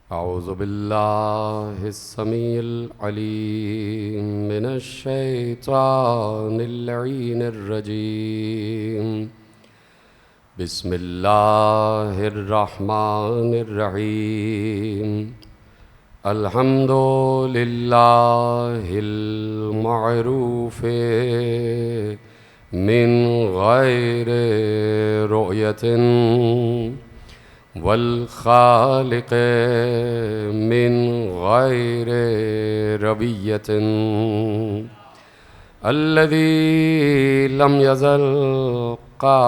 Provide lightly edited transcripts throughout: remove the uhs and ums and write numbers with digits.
अऊज़ु बिल्लाहिस्समीइल अलीम मिनश्शैतानिर लईनिर रजीम। बिस्मिल्लाहिर रहमानिर रहीम। अल्हम्दुलिल्लाहिल मअरूफ़े मिन गैरि रुयतिन वल खालिक़े मिन गैरि रबियतिन अल्लज़ी लम यज़ल क़ाइमन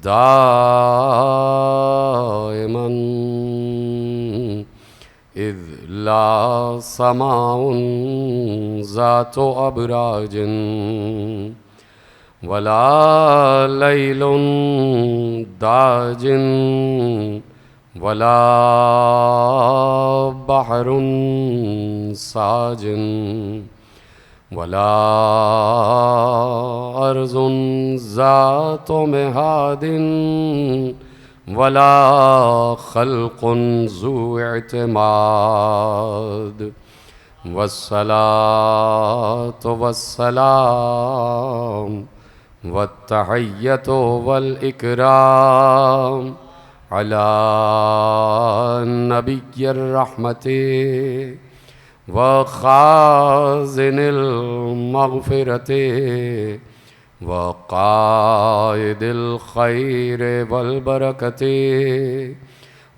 दाइमन इज़ ला समाउन ज़ातु अबराजिन वला लैलुन दाजिन वला बहरुन साजिन वला अर्ज़ुन ज़ातु मिहादिन वला खल्क़ुन ज़ू इत्माद वस्सलातु वस्सलाम वत्तहिय्यतु वल इकराम अला नबिय्यिर रहमति व खाज़िनिल मग़फ़िरति व क़ाइदिल खैरि वल बरकति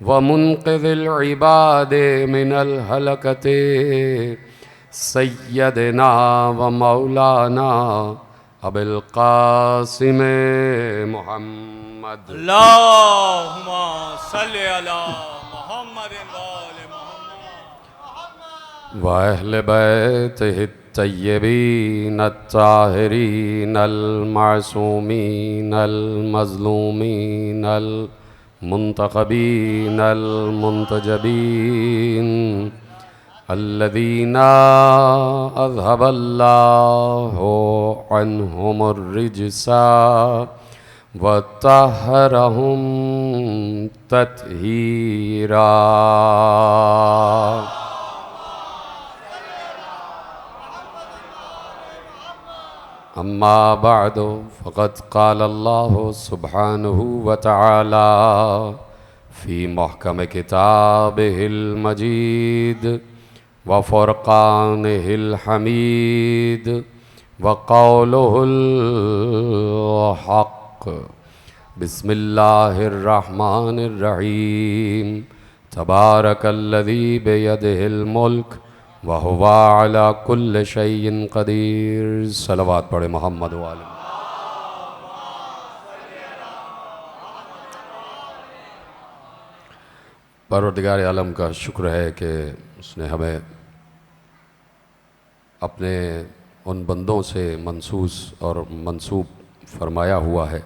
व मुन्क़िज़िल इबादि मिनल हलकति सय्यदना व मौलाना अबिल क़ासिम मुहम्मद। अल्लाहुम्मा सल्लि अला मुहम्मदिन व आलि मुहम्मद व अहले बैतिहि तय्यबीन अत्ताहिरीन अल मासूमीन अल मज़लूमीन अल मुंतखबीन अल मुंतजबीन अल्लज़ीना अज़हबल्लाहु अन्हुमुर रिज्सा व तहरहुम तत्हीरा। अम्मा बअदु फ़क़द क़ाल अल्लाहु सुब्हानहु व तआला फ़ी मुहकम किताबिहिल मजीद व फ़ुरक़ानिहिल हमीद व क़ौलुहुल हक़। बिस्मिल्लाहिर रहमानिर रहीम। तबारकल्लज़ी बियदिहिल मुल्क व हुवा अला कुल्लि शैइन क़दीर। सलवात पढ़े मोहम्मद व आले। परवरदिगार आलम का शुक्र है कि उसने हमें अपने उन बंदों से मनसूस और मंसूब फरमाया हुआ है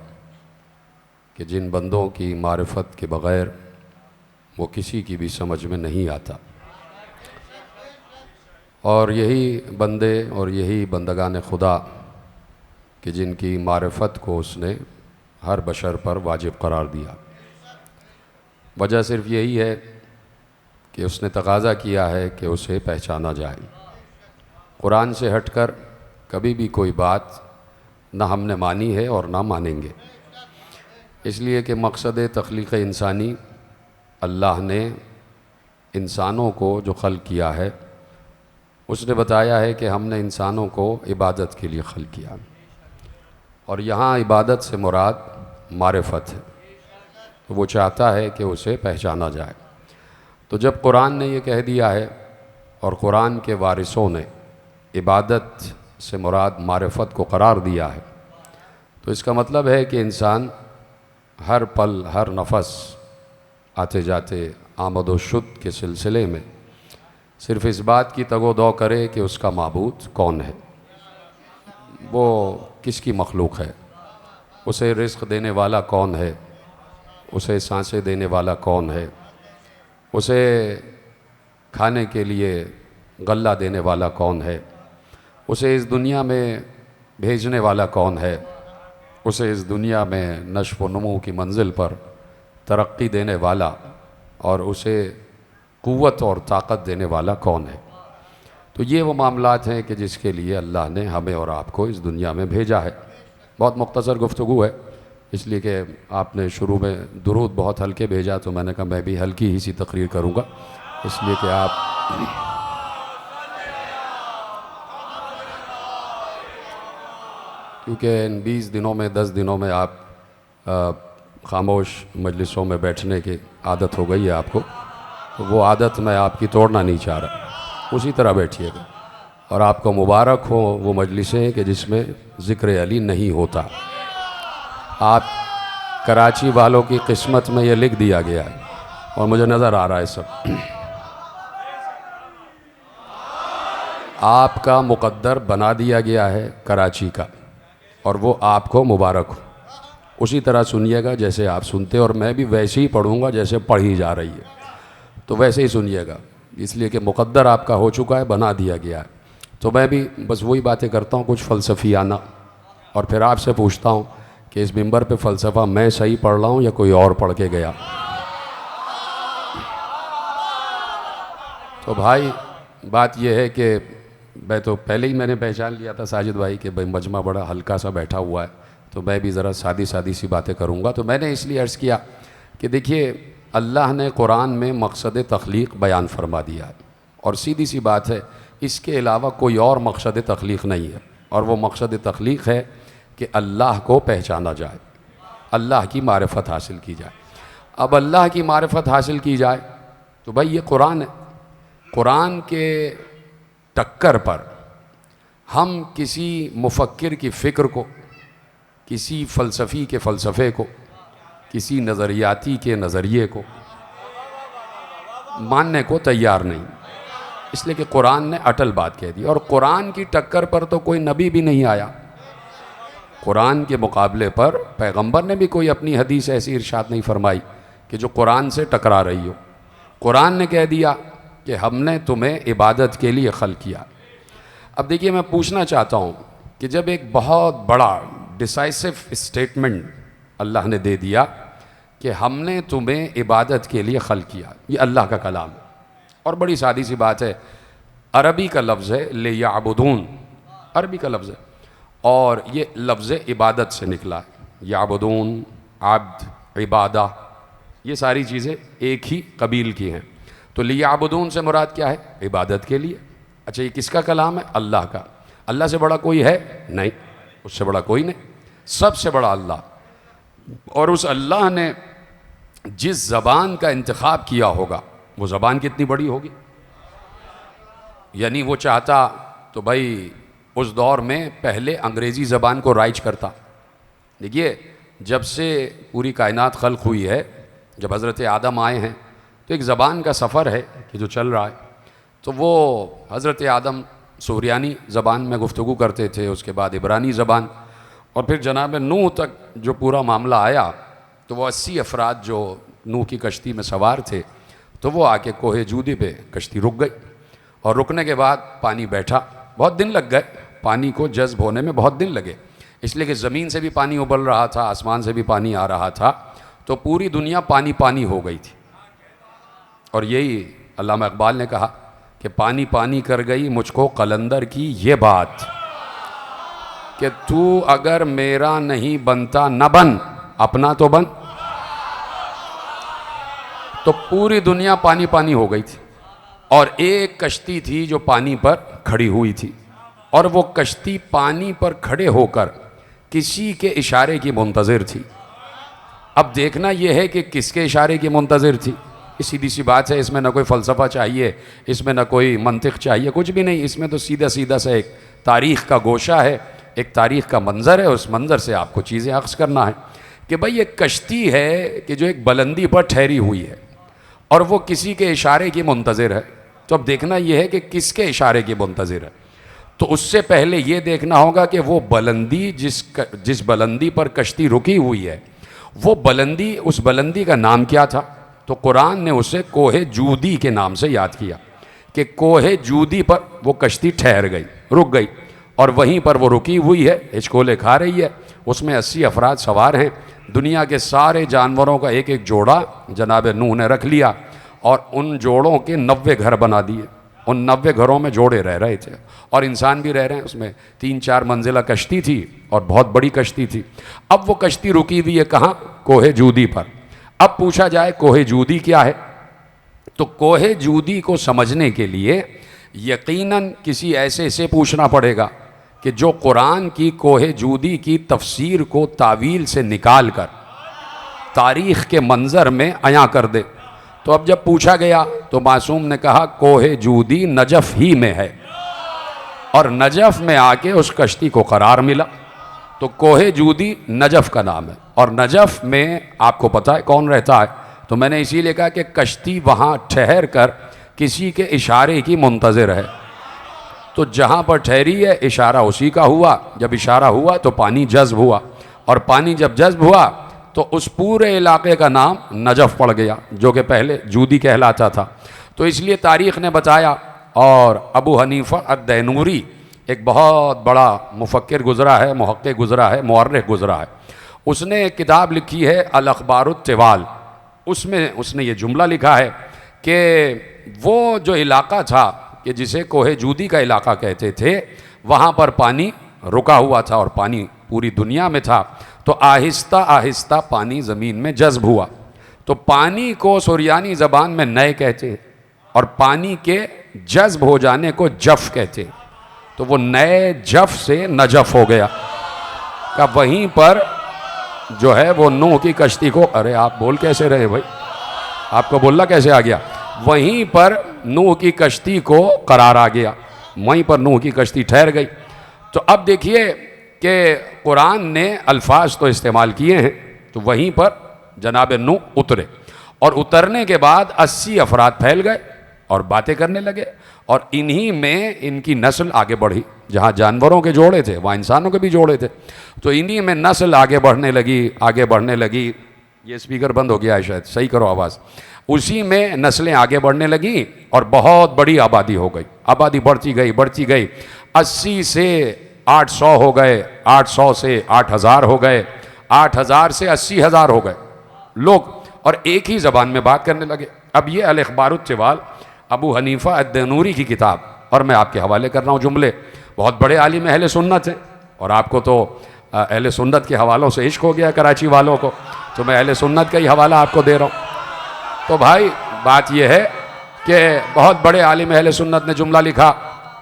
कि जिन बंदों की मारिफत के बग़ैर वो किसी की भी समझ में नहीं आता, और यही बंदे और यही बंदगान खुदा कि जिनकी मारिफत को उसने हर बशर पर वाजिब करार दिया। वजह सिर्फ यही है कि उसने तकाज़ा किया है कि उसे पहचाना जाए। कुरान से हटकर कभी भी कोई बात न हमने मानी है और ना मानेंगे, इसलिए कि मकसद तख्लीक़ इंसानी अल्लाह ने इंसानों को जो खल्क़ किया है उसने बताया है कि हमने इंसानों को इबादत के लिए खल्क़ किया, और यहाँ इबादत से मुराद मारिफत है। तो वो चाहता है कि उसे पहचाना जाए। तो जब कुरान ने ये कह दिया है और कुरान के वारिसों ने इबादत से मुराद मारिफत को करार दिया है, तो इसका मतलब है कि इंसान हर पल हर नफस आते जाते आमद व शुद्ध के सिलसिले में सिर्फ़ इस बात की तगो-दो करे कि उसका माबूद कौन है, वो किसकी मखलूक है, उसे रिज़्क़ देने वाला कौन है, उसे सांसें देने वाला कौन है, उसे खाने के लिए गल्ला देने वाला कौन है, उसे इस दुनिया में भेजने वाला कौन है, उसे इस दुनिया में नश्व व नुमू की मंजिल पर तरक्की देने वाला और उसे क़ुव्वत और ताकत देने वाला कौन है। तो ये वो मामलात हैं कि जिसके लिए अल्लाह ने हमें और आपको इस दुनिया में भेजा है। बहुत मुख्तसर गुफ्तगू है, इसलिए कि आपने शुरू में दुरूद बहुत हल्के भेजा, तो मैंने कहा मैं भी हल्की ही सी तकरीर करूँगा, इसलिए कि आप क्योंकि इन 20 दिनों में 10 दिनों में आप ख़ामोश मजलिसों में बैठने की आदत हो गई है आपको, तो वो आदत मैं आपकी तोड़ना नहीं चाह रहा, उसी तरह बैठिएगा। और आपको मुबारक हो वो मजलिसें कि जिसमें ज़िक्र अली नहीं होता। आप कराची वालों की किस्मत में ये लिख दिया गया है और मुझे नज़र आ रहा है सब। आपका मुक़द्दर बना दिया गया है कराची का, और वो आपको मुबारक हो। उसी तरह सुनिएगा जैसे आप सुनते, और मैं भी वैसे ही पढ़ूँगा जैसे पढ़ी जा रही है, तो वैसे ही सुनिएगा, इसलिए कि मुक़द्दर आपका हो चुका है, बना दिया गया है। तो मैं भी बस वही बातें करता हूँ कुछ फ़लसफ़ियाना, और फिर आपसे पूछता हूँ कि इस मिंबर पे फ़लसफ़ा मैं सही पढ़ रहा हूँ या कोई और पढ़ के गया। तो भाई बात यह है कि मैं तो पहले ही मैंने पहचान लिया था साजिद भाई कि भाई मजमा बड़ा हल्का सा बैठा हुआ है, तो मैं भी ज़रा सादी सादी सी बातें करूँगा। तो मैंने इसलिए अर्ज़ किया कि देखिए अल्लाह ने कुरान में मकसद तख्लीक़ बयान फरमा दिया है, और सीधी सी बात है इसके अलावा कोई और मकसद तख्लीक़ नहीं है, और वो मकसद तख्लीक़ है कि अल्लाह को पहचाना जाए, अल्लाह की मारिफत हासिल की जाए। अब अल्लाह की मारिफत हासिल की जाए तो भाई ये कुरान है, कुरान के टक्कर पर हम किसी मुफक्किर की फ़िक्र को, किसी फ़लसफ़ी के फ़लसफ़े को, किसी नज़रियाती के नज़रिए को मानने को तैयार नहीं, इसलिए कि कुरान ने अटल बात कह दी। और कुरान की टक्कर पर तो कोई नबी भी नहीं आया, कुरान के मुकाबले पर पैगंबर ने भी कोई अपनी हदीस ऐसी इरशाद नहीं फरमाई कि जो कुरान से टकरा रही हो। कुरान ने कह दिया कि हमने तुम्हें इबादत के लिए खल्क़ किया। अब देखिए मैं पूछना चाहता हूँ कि जब एक बहुत बड़ा डिसाइसिव स्टेटमेंट अल्लाह ने दे दिया कि हमने तुम्हें इबादत के लिए खल्क़ किया, ये अल्लाह का कलाम है, और बड़ी सादी सी बात है, अरबी का लफ्ज़ है ले याबुदून, अरबी का लफ्ज़ है, और ये लफ्ज़ इबादत से निकला है। याबुदून, आब्द, इबादा, ये सारी चीज़ें एक ही कबील की हैं। तो लियाबुदून से मुराद क्या है? इबादत के लिए। अच्छा ये किसका कलाम है? अल्लाह का। अल्लाह से बड़ा कोई है? नहीं, उससे बड़ा कोई नहीं, सबसे बड़ा अल्लाह। और उस अल्लाह ने जिस ज़बान का इंतखाब किया होगा वो ज़बान कितनी बड़ी होगी। यानी वो चाहता तो भाई उस दौर में पहले अंग्रेज़ी ज़बान को राइज करता। देखिए जब से पूरी कायनात खल्क़ हुई है, जब हज़रत आदम आए हैं, तो एक ज़बान का सफ़र है कि जो चल रहा है। तो वो हज़रत आदम सूरियानी ज़बान में गुफ्तगू करते थे, उसके बाद इब्रानी ज़बान, और फिर जनाब नूह तक जो पूरा मामला आया तो वो 80 अफराद जो नूह की कश्ती में सवार थे, तो वो आके कोहे जूदी पे कश्ती रुक गई, और रुकने के बाद पानी बैठा। बहुत दिन लग गए, पानी को जज्ब होने में बहुत दिन लगे, इसलिए कि ज़मीन से भी पानी उबल रहा था, आसमान से भी पानी आ रहा था, तो पूरी दुनिया पानी पानी हो गई थी। और यही अल्लामा इकबाल ने कहा कि पानी पानी कर गई मुझको कलंदर की ये बात, कि तू अगर मेरा नहीं बनता न बन, अपना तो बन। तो पूरी दुनिया पानी पानी हो गई थी, और एक कश्ती थी जो पानी पर खड़ी हुई थी, और वो कश्ती पानी पर खड़े होकर किसी के इशारे की मुंतज़िर थी। अब देखना यह है कि किसके इशारे की मुंतज़िर थी। सीधी सी बात है, इसमें ना कोई फ़लसफ़ा चाहिए, इसमें ना कोई मंतिक़ चाहिए, कुछ भी नहीं। इसमें तो सीधा सीधा सा एक तारीख़ का गोशा है, एक तारीख़ का मंज़र है, उस मंज़र से आपको चीज़ें अक्स करना है कि भाई एक कश्ती है कि जो एक बुलंदी पर ठहरी हुई है, और वो किसी के इशारे की मुंतज़िर है। तो अब देखना यह है कि किसके इशारे की मुंतज़िर है। तो उससे पहले ये देखना होगा कि वो बुलंदी जिस बुलंदी पर कश्ती रुकी हुई है, वो बुलंदी, उस बुलंदी का नाम क्या था। तो कुरान ने उसे कोहे जूदी के नाम से याद किया कि कोहे जूदी पर वो कश्ती ठहर गई, रुक गई, और वहीं पर वो रुकी हुई है, हिचकोले खा रही है, उसमें 80 अफराद सवार हैं। दुनिया के सारे जानवरों का एक एक जोड़ा जनाब नूह ने रख लिया और उन जोड़ों के 90 घर बना दिए। उन 90 घरों में जोड़े रह रहे थे और इंसान भी रह रहे हैं उसमें। 3-4 मंजिला कश्ती थी और बहुत बड़ी कश्ती थी। अब वो कश्ती रुकी हुई है कहाँ? कोहे जूदी पर। अब पूछा जाए कोहे जूदी क्या है, तो कोहे जूदी को समझने के लिए यकीनन किसी ऐसे से पूछना पड़ेगा कि जो कुरान की कोहे जूदी की तफसीर को तावील से निकाल कर तारीख़ के मंज़र में अयां कर दे। तो अब जब पूछा गया तो मासूम ने कहा कोहे जूदी नजफ़ ही में है, और नजफ़ में आके उस कश्ती को करार मिला। तो कोहे जूदी नजफ़ का नाम है, और नजफ़ में आपको पता है कौन रहता है। तो मैंने इसीलिए कहा कि कश्ती वहाँ ठहर कर किसी के इशारे की मुंतज़िर है। तो जहाँ पर ठहरी है इशारा उसी का हुआ। जब इशारा हुआ तो पानी जज्ब हुआ, और पानी जब जज्ब हुआ तो उस पूरे इलाके का नाम नजफ़ पड़ गया, जो कि पहले जूदी कहलाता था। तो इसलिए तारीख़ ने बताया। और अबू हनीफ़ा अद-दैनूरी एक बहुत बड़ा मुफ़क्किर गुज़रा है, मुहक्किक गुज़रा है, मुअर्रिख़ गुज़रा है। उसने एक किताब लिखी है अल-अख़बारुत-तिवाल। उसमें उसने ये जुमला लिखा है कि वो जो इलाका था कि जिसे कोहे जूदी का इलाका कहते थे, वहाँ पर पानी रुका हुआ था और पानी पूरी दुनिया में था। तो आहिस्ता आहिस्ता पानी ज़मीन में जज्ब हुआ। तो पानी को सुरयानी ज़बान में नए कहते हैं, और पानी के जज्ब हो जाने को जफ़ कहते हैं। तो वो नए जफ़ से नजफ़ हो गया का वहीं पर जो है वो नूह की कश्ती को, अरे आप बोल कैसे रहे भाई, आपको बोलना कैसे आ गया? वहीं पर नूह की कश्ती को करार आ गया, वहीं पर नूह की कश्ती ठहर गई। तो अब देखिए कि कुरान ने अल्फाज तो इस्तेमाल किए हैं, तो वहीं पर जनाब नूह उतरे, और उतरने के बाद 80 अफराद फैल गए और बातें करने लगे, और इन्हीं में इनकी नस्ल आगे बढ़ी। जहाँ जानवरों के जोड़े थे वहाँ इंसानों के भी जोड़े थे, तो इन्हीं में नस्ल आगे बढ़ने लगी, आगे बढ़ने लगी। ये स्पीकर बंद हो गया है शायद, सही करो आवाज़। उसी में नस्लें आगे बढ़ने लगी और बहुत बड़ी आबादी हो गई। आबादी बढ़ती गई, बढ़ती गई। 80 से 800 हो गए, 800 से 8000 हो गए, 8000 से 80,000 हो गए लोग, और एक ही ज़बान में बात करने लगे। अब ये अल-अख़बारुत-तिवाल अबू हनीफ़ा अद-दैनूरी की किताब, और मैं आपके हवाले कर रहा हूँ जुमले। बहुत बड़े आलिम अहले सुन्नत हैं, और आपको तो अहले सुन्नत के हवालों से इश्क हो गया कराची वालों को, तो मैं अहले सुन्नत का ही हवाला आपको दे रहा हूँ। तो भाई बात यह है कि बहुत बड़े आलिम अहले सुन्नत ने जुमला लिखा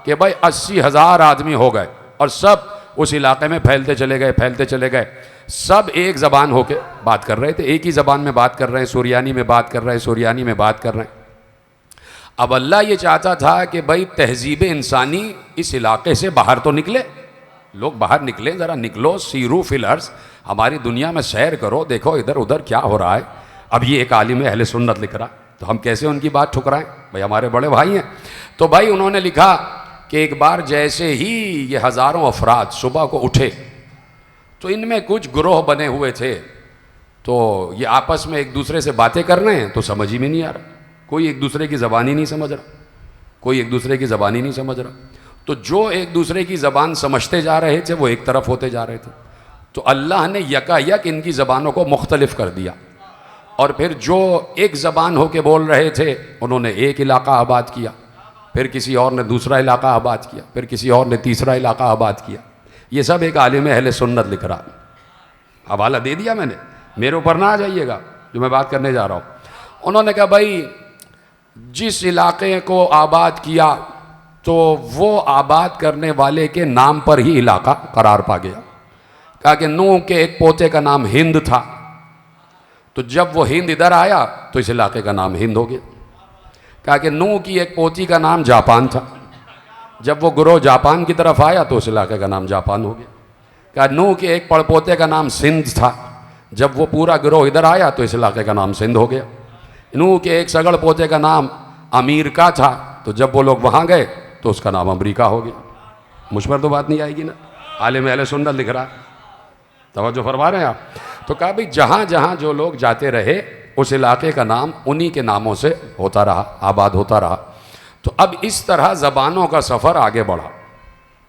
कि भाई 80,000 आदमी हो गए, और सब उस इलाके में फैलते चले गए, फैलते चले गए। सब एक ज़बान होके बात कर रहे थे, एक ही ज़बान में बात कर रहे हैं, सुरयानी में बात कर रहे हैं, सुरयानी में बात कर रहे हैं। अब अल्लाह ये चाहता था कि भाई तहजीब इंसानी इस इलाके से बाहर तो निकले, लोग बाहर निकले, ज़रा निकलो, सीरू फिल अर्ज़, हमारी दुनिया में सैर करो, देखो इधर उधर क्या हो रहा है। अब ये एक आलिम अहले सुन्नत लिख रहा, तो हम कैसे उनकी बात ठुकराएं? भाई हमारे बड़े भाई हैं। तो भाई उन्होंने लिखा कि एक बार जैसे ही ये हज़ारों अफराद सुबह को उठे, तो इनमें कुछ ग्रोह बने हुए थे, तो ये आपस में एक दूसरे से बातें कर रहे हैं, तो समझ ही में नहीं आ रहा, कोई एक दूसरे की ज़बान ही नहीं समझ रहा, कोई एक दूसरे की ज़बान ही नहीं समझ रहा। तो जो एक दूसरे की ज़बान समझते जा रहे थे वो एक तरफ होते जा रहे थे। तो अल्लाह ने यकायक इनकी ज़बानों को मुख्तलिफ कर दिया, और फिर जो एक ज़बान होके बोल रहे थे उन्होंने एक इलाका आबाद किया, फिर किसी और ने दूसरा इलाका आबाद किया, फिर किसी और ने तीसरा इलाका आबाद किया। ये सब एक आलिम अहले सुन्नत लिख रहा, हवाला दे दिया मैंने, मेरे ऊपर ना आ जाइएगा जो मैं बात करने जा रहा हूँ। उन्होंने कहा भाई जिस इलाके को आबाद किया तो वो आबाद करने वाले के नाम पर ही इलाका करार पा गया। कहा कि नूह के एक पोते का नाम हिंद था, तो जब वो हिंद इधर आया तो इस इलाके का नाम हिंद हो गया। कहा कि नूह की एक पोती का नाम जापान था, जब वो गुरो जापान की तरफ आया तो उस इलाके का नाम जापान हो गया। कहा नूह के एक पड़पोते का नाम सिंध था, जब वो पूरा गिरोह इधर आया तो इस इलाके का नाम सिंध हो गया। नूह के एक सगड़ पोते का नाम अमेरिका था, तो जब वो लोग वहाँ गए तो उसका नाम अमेरिका हो गया। मुझ पर तो बात नहीं आएगी ना, आलिम अहले सुन्नत लिख रहा, तवज्जो फरमा रहे हैं आप। तो कहा भाई जहाँ जहाँ जो लोग जाते रहे उस इलाके का नाम उन्हीं के नामों से होता रहा, आबाद होता रहा। तो अब इस तरह ज़बानों का सफ़र आगे बढ़ा,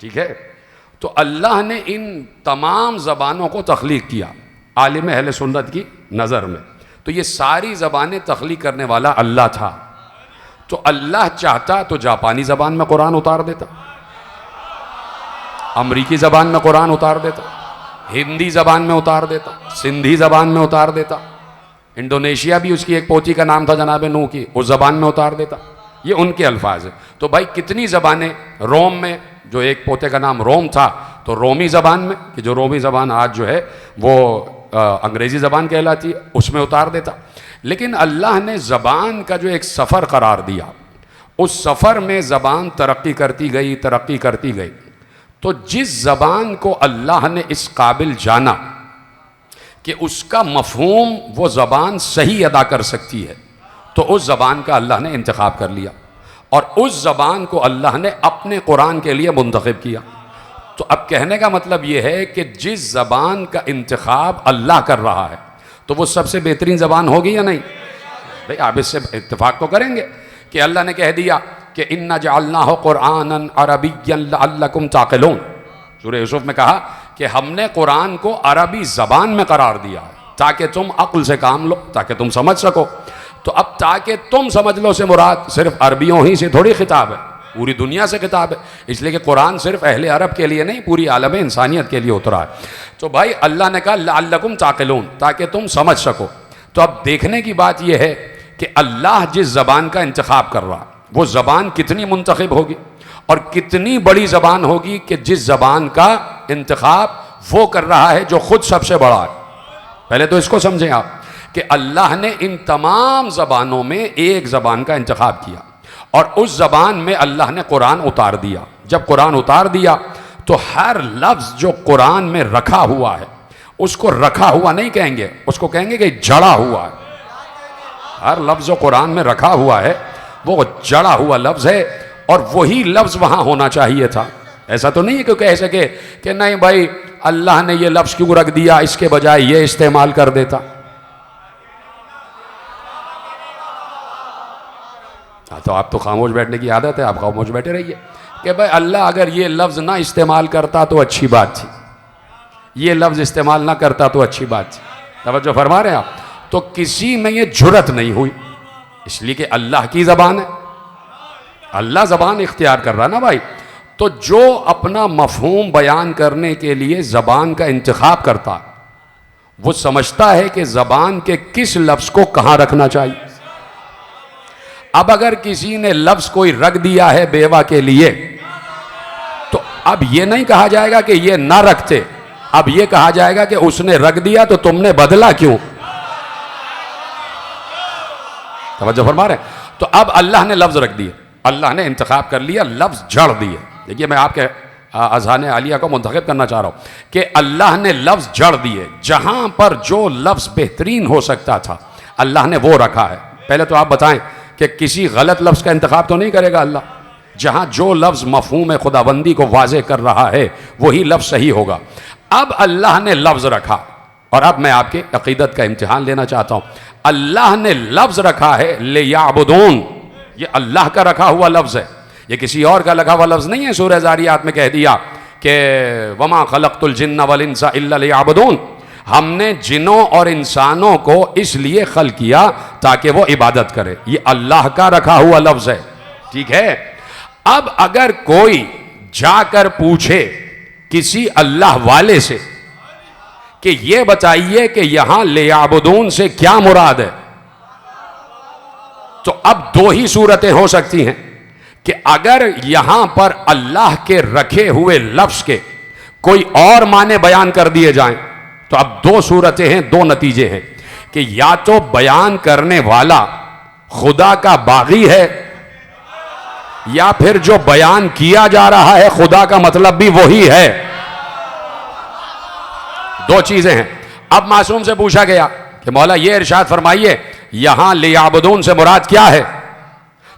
ठीक है। तो अल्लाह ने इन तमाम ज़बानों को तख्लीक किया, आलिम अहले सुन्नत की नज़र में। तो ये सारी ज़बानें तख्लीक करने वाला अल्लाह था। तो अल्लाह चाहता तो जापानी ज़बान में कुरान उतार देता, अमरीकी ज़बान में कुरान उतार देता, हिंदी ज़बान में उतार देता, सिंधी ज़बान में उतार देता, इंडोनेशिया भी उसकी एक पोती का नाम था जनाब नूह की, उस ज़बान में उतार देता। ये उनके अल्फाज है। तो भाई कितनी ज़बानें, रोम में जो एक पोते का नाम रोम था तो रोमी ज़बान में, कि जो रोमी ज़बान आज जो है वो अंग्रेज़ी ज़बान कहलाती है, उसमें उतार देता। लेकिन अल्लाह ने ज़बान का जो एक सफ़र करार दिया, उस सफ़र में ज़बान तरक्की करती गई, तरक्की करती गई। तो जिस ज़बान को अल्लाह ने इस काबिल जाना कि उसका मफ़हूम वो ज़बान सही अदा कर सकती है, तो उस ज़बान का अल्लाह ने इंतखाब कर लिया और उस ज़बान को अल्लाह ने अपने कुरान के लिए मुंतखब किया। तो अब कहने का मतलब ये है कि जिस ज़बान का इंतखाब अल्लाह कर रहा है तो वो सबसे बेहतरीन ज़बान होगी या नहीं? भाई आप इससे इत्तेफाक तो करेंगे कि अल्लाह ने कह दिया कि इन्ना जअलनाहु कुरआनन अरबिय्यन लअल्लकुम ताक़िलून। सूरह यूसुफ में कहा कि हमने कुरान को अरबी ज़बान में करार दिया ताकि तुम अक्ल से काम लो, ताकि तुम समझ सको। तो अब ताकि तुम समझ लो से मुराद सिर्फ अरबियों ही से थोड़ी खिताब है, पूरी दुनिया से खिताब है। इसलिए कि कुरान सिर्फ अहले अरब के लिए नहीं, पूरी आलम इंसानियत के लिए उतरा है। तो भाई अल्लाह ने कहा लअल्लकुम ताक़िलून, ताकि तुम समझ सको। तो अब देखने की बात यह है कि अल्लाह जिस ज़बान का इंतखाब कर रहा, वो ज़बान कितनी मुंतखब होगी और कितनी बड़ी ज़बान होगी कि जिस ज़बान का इंतखाब वो कर रहा है जो खुद सबसे बड़ा है। पहले तो इसको समझें आप कि अल्लाह ने इन तमाम ज़बानों में एक ज़बान का इंतखाब किया और उस ज़बान में अल्लाह ने कुरान उतार दिया। जब कुरान उतार दिया तो हर लफ्ज़ जो कुरान में रखा हुआ है उसको रखा हुआ नहीं कहेंगे, उसको कहेंगे कि जड़ा हुआ है। हर लफ्ज़ जो कुरान में रखा हुआ है वो जड़ा हुआ लफ्ज़ है और वही लफ्ज़ वहाँ होना चाहिए था। ऐसा तो नहीं है कि कह सके कि नहीं भाई अल्लाह ने ये लफ्ज़ क्यों रख दिया, इसके बजाय ये इस्तेमाल कर देता। तो आप तो खामोश बैठने की आदत है, आप खामोश बैठे रहिए कि भाई अल्लाह अगर ये लफ्ज़ ना इस्तेमाल करता तो अच्छी बात थी, ये लफ्ज़ इस्तेमाल ना करता तो अच्छी बात थी। तवज्जो फरमा रहे हैं आप? तो किसी में ये जुर्रत नहीं हुई, इसलिए कि अल्लाह की ज़बान है, अल्लाह ज़बान इख्तियार कर रहा ना भाई। तो जो अपना मफ़हूम बयान करने के लिए ज़बान का इंतखाब करता वो समझता है कि ज़बान के किस लफ्ज़ को कहाँ रखना चाहिए। अब अगर किसी ने लफ्ज़ कोई रख दिया है बेवा के लिए तो अब ये नहीं कहा जाएगा कि ये ना रखते, अब ये कहा जाएगा कि उसने रख दिया तो तुमने बदला क्यों। तवज्जो फरमा रहे? तो अब अल्लाह ने लफ्ज़ रख दिए, अल्लाह ने इंतखाब कर लिया, लफ्ज़ जड़ दिए। देखिए मैं आपके अज़हान आलिया को मुंतखब करना चाह रहा हूँ कि अल्लाह ने लफ्ज़ जड़ दिए, जहाँ पर जो लफ्ज़ बेहतरीन हो सकता था अल्लाह ने वो रखा है। पहले तो आप बताएं कि किसी गलत लफ्ज़ का इंतखाब तो नहीं करेगा अल्लाह। जहाँ जो लफ्ज़ मफ़हूम खुदाबंदी को वाज़े कर रहा है वही लफ्ज़ सही होगा। अब अल्लाह ने लफ्ज़ रखा और अब मैं आपके अक़ीदत का इम्तिहान लेना चाहता हूँ। अल्लाह ने लफ्ज़ रखा है ले याबुदून, ये अल्लाह का रखा हुआ लफ्ज़ है, ये किसी और का लगा हुआ लफ्ज़ नहीं है। सूरह ज़ारियात में कह दिया कि वमा खलक़तुल जिन्ना वल इंसा इल्ला लियाबुदून, हमने जिनों और इंसानों को इसलिए खल किया ताकि वो इबादत करे। ये अल्लाह का रखा हुआ लफ्ज़ है, ठीक है। अब अगर कोई जाकर पूछे किसी अल्लाह वाले से कि ये बताइए कि यहां लियाबुदून से क्या मुराद है, तो अब दो ही सूरतें हो सकती हैं कि अगर यहां पर अल्लाह के रखे हुए लफ्ज़ के कोई और माने बयान कर दिए जाएं तो अब दो सूरतें हैं, दो नतीजे हैं कि या तो बयान करने वाला खुदा का बागी है या फिर जो बयान किया जा रहा है खुदा का मतलब भी वही है। दो चीजें हैं। अब मासूम से पूछा गया कि मौला ये इरशाद फरमाइए यहां लियाबुदून से मुराद क्या है,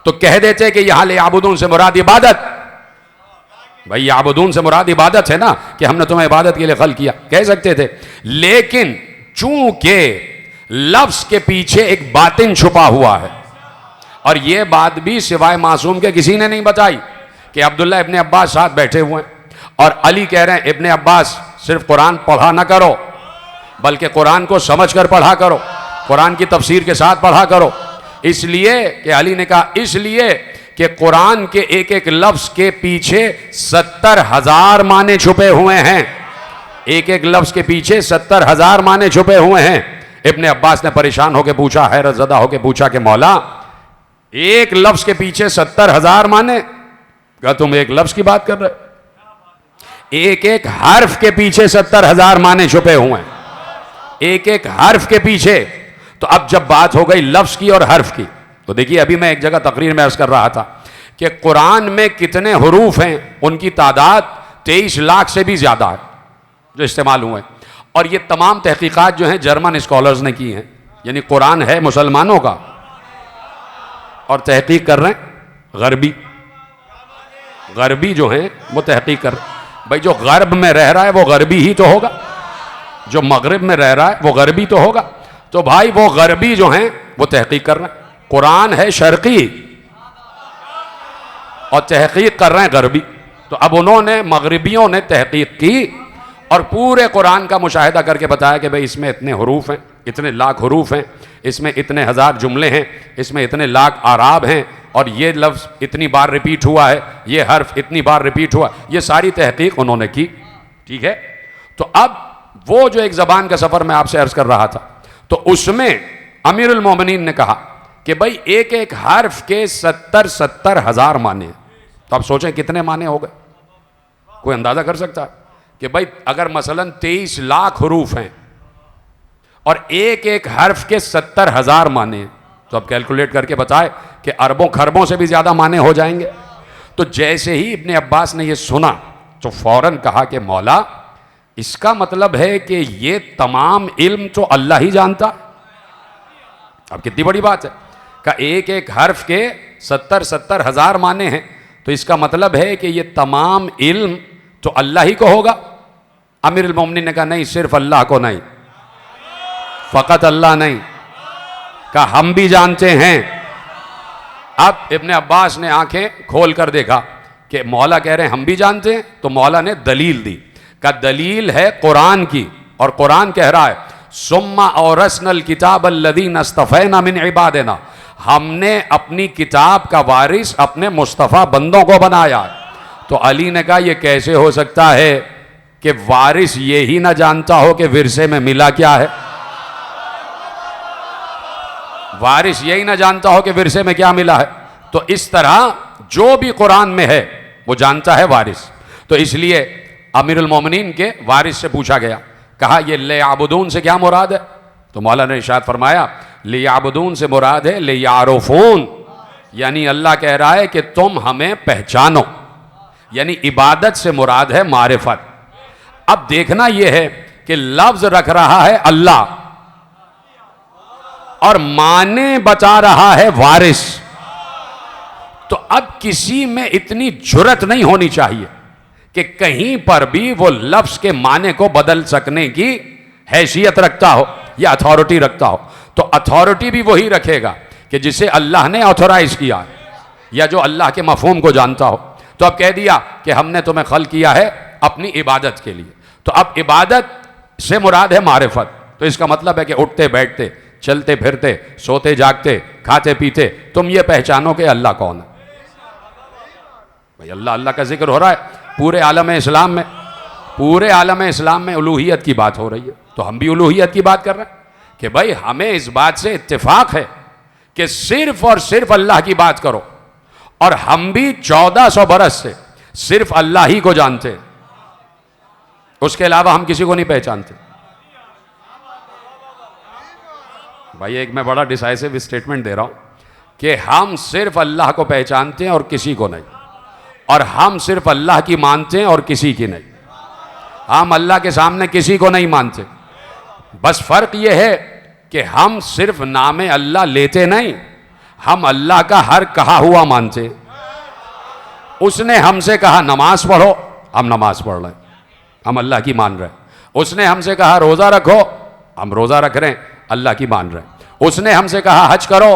तो कह देते कि यहां लियाबुदून से मुराद इबादत। भाई याबुदून से मुराद इबादत है ना, कि हमने तुम्हें इबादत के लिए खल किया, कह सकते थे। लेकिन चूंकि लफ्ज के पीछे एक बातिन छुपा हुआ है और यह बात भी सिवाय मासूम के किसी ने नहीं बताई कि अब्दुल्ला इब्ने अब्बास साथ बैठे हुए हैं और अली कह रहे हैं इब्ने अब्बास सिर्फ कुरान पढ़ा ना करो, बल्कि कुरान को समझ कर पढ़ा करो, कुरान की तफसीर के साथ पढ़ा करो। इसलिए कि अली ने कहा, इसलिए कि कुरान के एक एक लफ्ज के पीछे 70,000 माने छुपे हुए हैं। एक एक लफ्ज के पीछे 70,000 माने छुपे हुए हैं। इब्ने अब्बास ने परेशान होकर पूछा, हैरत ज़दा होकर पूछा कि मौला, एक लफ्ज के पीछे 70,000 माने? कहा तुम एक लफ्ज की बात कर रहे, एक एक हर्फ के पीछे 70,000 माने छुपे हुए हैं, एक एक हर्फ के पीछे। तो अब जब बात हो गई लफ्ज की और हर्फ की, तो देखिए अभी मैं एक जगह तकरीर में अर्ज कर रहा था कि कुरान में कितने हरूफ हैं, उनकी तादाद 23 लाख से भी ज्यादा है जो इस्तेमाल हुए हैं। और ये तमाम तहकीकात जो हैं जर्मन स्कॉलर्स ने की हैं, यानी कुरान है मुसलमानों का और तहकीक कर रहे हैं गरबी जो हैं वो तहकीक कर रहे हैं। भाई जो गर्ब में रह रहा है वो गरबी ही तो होगा, जो मगरिब में रह रहा है वो गरबी तो होगा। तो भाई वो गरबी जो हैं वो तहकीक कर रहे हैं, कुरान है शर्की और तहकीक कर रहे हैं गरबी। तो अब उन्होंने मगरिबियों ने तहकीक की और पूरे कुरान का मुशाहिदा करके बताया कि भाई इसमें इतने हरूफ हैं, इतने लाख हरूफ हैं, इसमें इतने हज़ार जुमले हैं, इसमें इतने लाख आराब हैं, और ये लफ्ज़ इतनी बार रिपीट हुआ है, ये हर्फ इतनी बार रिपीट हुआ। ये सारी तहकीक उन्होंने की। ठीक है, तो अब वो जो एक ज़बान का सफ़र मैं आपसे अर्ज़ कर रहा था, तो उसमें अमीरुल मोमिनीन ने कहा कि भाई एक एक हर्फ के 70 हज़ार माने। तो आप सोचें कितने माने हो गए, कोई अंदाज़ा कर सकता है कि भाई अगर मसलन 23 लाख हरूफ हैं और एक एक हर्फ के 70,000 माने, तो अब कैलकुलेट करके बताए कि अरबों खरबों से भी ज़्यादा माने हो जाएंगे। तो जैसे ही इब्ने अब्बास ने ये सुना तो फौरन कहा कि मौला, इसका मतलब है कि ये तमाम इल्म तो अल्लाह ही जानता। अब कितनी बड़ी बात है कि एक एक हर्फ के 70 हज़ार माने हैं, तो इसका मतलब है कि ये तमाम इल्म तो अल्लाह ही को होगा। अमीरुल मोमिनीन ने कहा नहीं, सिर्फ अल्लाह को नहीं, फ़कत अल्लाह नहीं, कहा हम भी जानते हैं। अब इब्ने अब्बास ने आंखें खोल कर देखा कि मौला कह रहे हैं हम भी जानते हैं, तो मौला ने दलील दी। का दलील है कुरान की, और कुरान कह रहा है सुम्मा औरसनल किताब अल्लज़ीना इस्तफ़ैना मिन इबादिना, हमने अपनी किताब का वारिस अपने मुस्तफ़ा बंदों को बनाया। तो अली ने कहा यह कैसे हो सकता है कि वारिस ये ही ना जानता हो कि विरसे में मिला क्या है, वारिस यही ना जानता हो कि विरसे में क्या मिला है। तो इस तरह जो भी कुरान में है वो जानता है वारिस। तो इसलिए अमीरुल मोमिनीन के वारिस से पूछा गया, कहा ये ले याबुदून से क्या मुराद है? तो मौला ने इरशाद फरमाया ले याबुदून से मुराद है ले यारुफून, यानी अल्लाह कह रहा है कि तुम हमें पहचानो, यानी इबादत से मुराद है मारिफत। अब देखना यह है कि लफ्ज रख रहा है अल्लाह और माने बता रहा है वारिस। तो अब किसी में इतनी जुर्रत नहीं होनी चाहिए कि कहीं पर भी वो लफ्ज के माने को बदल सकने की हैसियत रखता हो या अथॉरिटी रखता हो। तो अथॉरिटी भी वही रखेगा कि जिसे अल्लाह ने ऑथोराइज किया या जो अल्लाह के मफहूम को जानता हो। तो अब कह दिया कि हमने तुम्हें खल किया है अपनी इबादत के लिए, तो अब इबादत से मुराद है मारिफत। तो इसका मतलब है कि उठते बैठते, चलते फिरते, सोते जागते, खाते पीते, तुम ये पहचानो कि अल्लाह कौन है। भाई अल्लाह अल्लाह का जिक्र हो रहा है पूरे आलम इस्लाम में, पूरे आलम इस्लाम में उलूहियत की बात हो रही है। तो हम भी उलूहियत की बात कर रहे हैं कि भाई हमें इस बात से इत्तेफाक है कि सिर्फ और सिर्फ अल्लाह की बात करो, और हम भी 1400 बरस से सिर्फ अल्लाह ही को जानते हैं, उसके अलावा हम किसी को नहीं पहचानते। भाई एक मैं बड़ा डिसाइसिव स्टेटमेंट दे रहा हूं कि हम सिर्फ अल्लाह को पहचानते हैं और किसी को नहीं, और हम सिर्फ अल्लाह की मानते हैं और किसी की नहीं। हम अल्लाह के सामने किसी को नहीं मानते, बस फर्क यह है कि हम सिर्फ नाम अल्लाह लेते नहीं, हम अल्लाह का हर कहा हुआ मानते। उसने हमसे कहा नमाज पढ़ो, हम नमाज पढ़ रहे हैं, हम अल्लाह की मान रहे हैं। उसने हमसे कहा रोज़ा रखो, हम रोज़ा रख रहे हैं, अल्लाह की मान रहे हैं। उसने हमसे कहा हज करो,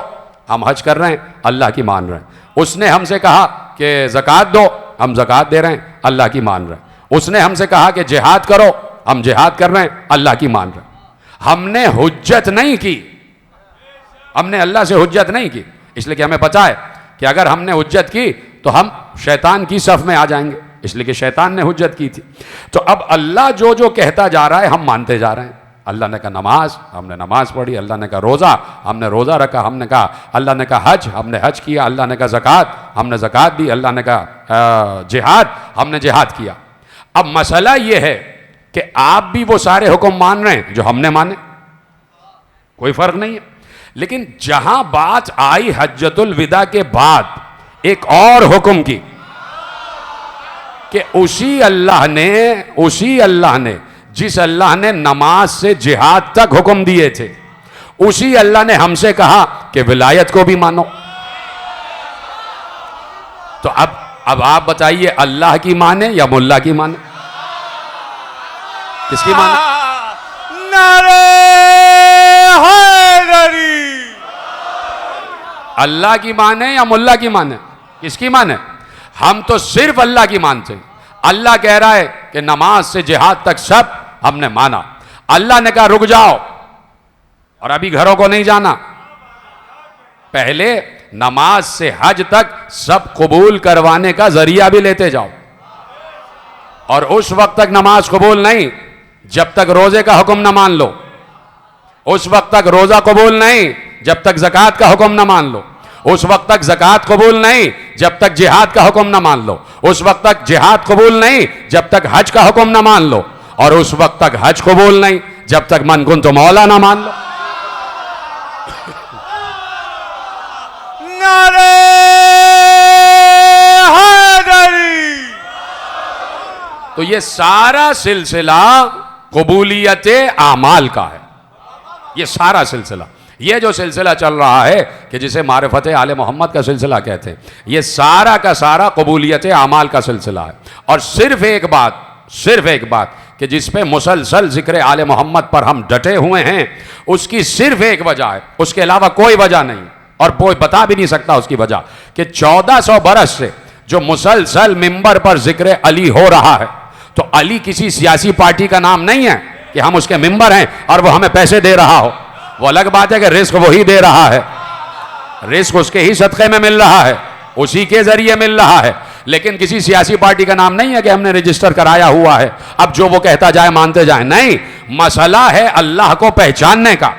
हम हज कर रहे हैं, अल्लाह की मान रहे हैं। उसने हमसे कहा कि ज़कात दो, हम ज़कात दे रहे हैं, अल्लाह की मान रहे हैं। उसने हमसे कहा कि जिहाद करो, हम जिहाद कर रहे हैं, अल्लाह की मान रहे हैं। हमने हुज्जत नहीं की, हमने अल्लाह से हुज्जत नहीं की, इसलिए कि हमें पता है कि अगर हमने हुज्जत की तो हम शैतान की सफ में आ जाएंगे, इसलिए कि शैतान ने हुज्जत की थी। तो अब अल्लाह जो जो कहता जा रहा है हम मानते जा रहे हैं। अल्लाह ने कहा नमाज, हमने नमाज पढ़ी। अल्लाह ने कहा रोज़ा, हमने रोज़ा रखा। हमने कहा, अल्लाह ने कहा हज, हमने हज किया। अल्लाह ने कहा ज़कात, हमने ज़कात दी। अल्लाह ने कहा जिहाद, हमने जिहाद किया। अब मसला ये है कि आप भी वो सारे हुक्म मान रहे हैं जो हमने माने, कोई फर्क नहीं है। लेकिन जहां बात आई हज्जतुल विदा के बाद एक और हुक्म की कि उसी अल्लाह ने जिस अल्लाह ने नमाज से जिहाद तक हुक्म दिए थे, उसी अल्लाह ने हमसे कहा कि विलायत को भी मानो। तो अब आप बताइए, अल्लाह की माने या मुल्ला की माने? किसकी माने? नारे हैदरी। अल्लाह की माने या मुल्ला की माने? किसकी माने? हम तो सिर्फ अल्लाह की मानते हैं। अल्लाह कह रहा है कि नमाज से जिहाद तक सब हमने माना। अल्लाह ने कहा रुक जाओ और अभी घरों को नहीं जाना, पहले नमाज से हज तक सब कबूल करवाने का जरिया भी लेते जाओ। और उस वक्त तक नमाज कबूल नहीं जब तक रोजे का हुक्म न मान लो, उस वक्त तक रोजा कबूल नहीं जब तक ज़कात का हुक्म न मान लो, उस वक्त तक ज़कात कबूल नहीं जब तक जिहाद का हुक्म न मान लो, उस वक्त तक जिहाद कबूल नहीं जब तक हज का हुक्म न मान लो, और उस वक्त तक हज कबूल नहीं जब तक मन कुन तो मौला ना मान लो। नारे हैदरी। तो ये सारा सिलसिला कबूलियत आमाल का है। ये सारा सिलसिला, ये जो सिलसिला चल रहा है कि जिसे मारिफत आले मोहम्मद का सिलसिला कहते हैं, ये सारा का सारा कबूलियत आमाल का सिलसिला है। और सिर्फ एक बात कि जिस पे मुसलसल जिक्र आले मोहम्मद पर हम डटे हुए हैं, उसकी सिर्फ एक वजह है, उसके अलावा कोई वजह नहीं, और कोई बता भी नहीं सकता उसकी वजह, कि 1400 बरस से जो मुसलसल मिंबर पर जिक्र अली हो रहा है, तो अली किसी सियासी पार्टी का नाम नहीं है कि हम उसके मिंबर हैं और वो हमें पैसे दे रहा हो। वो अलग बात है कि रिस्क वही दे रहा है, रिस्क उसके ही सदक़े में मिल रहा है, उसी के जरिए मिल रहा है, लेकिन किसी सियासी पार्टी का नाम नहीं है कि हमने रजिस्टर कराया हुआ है, अब जो वो कहता जाए मानते जाए। नहीं, मसला है अल्लाह को पहचानने का,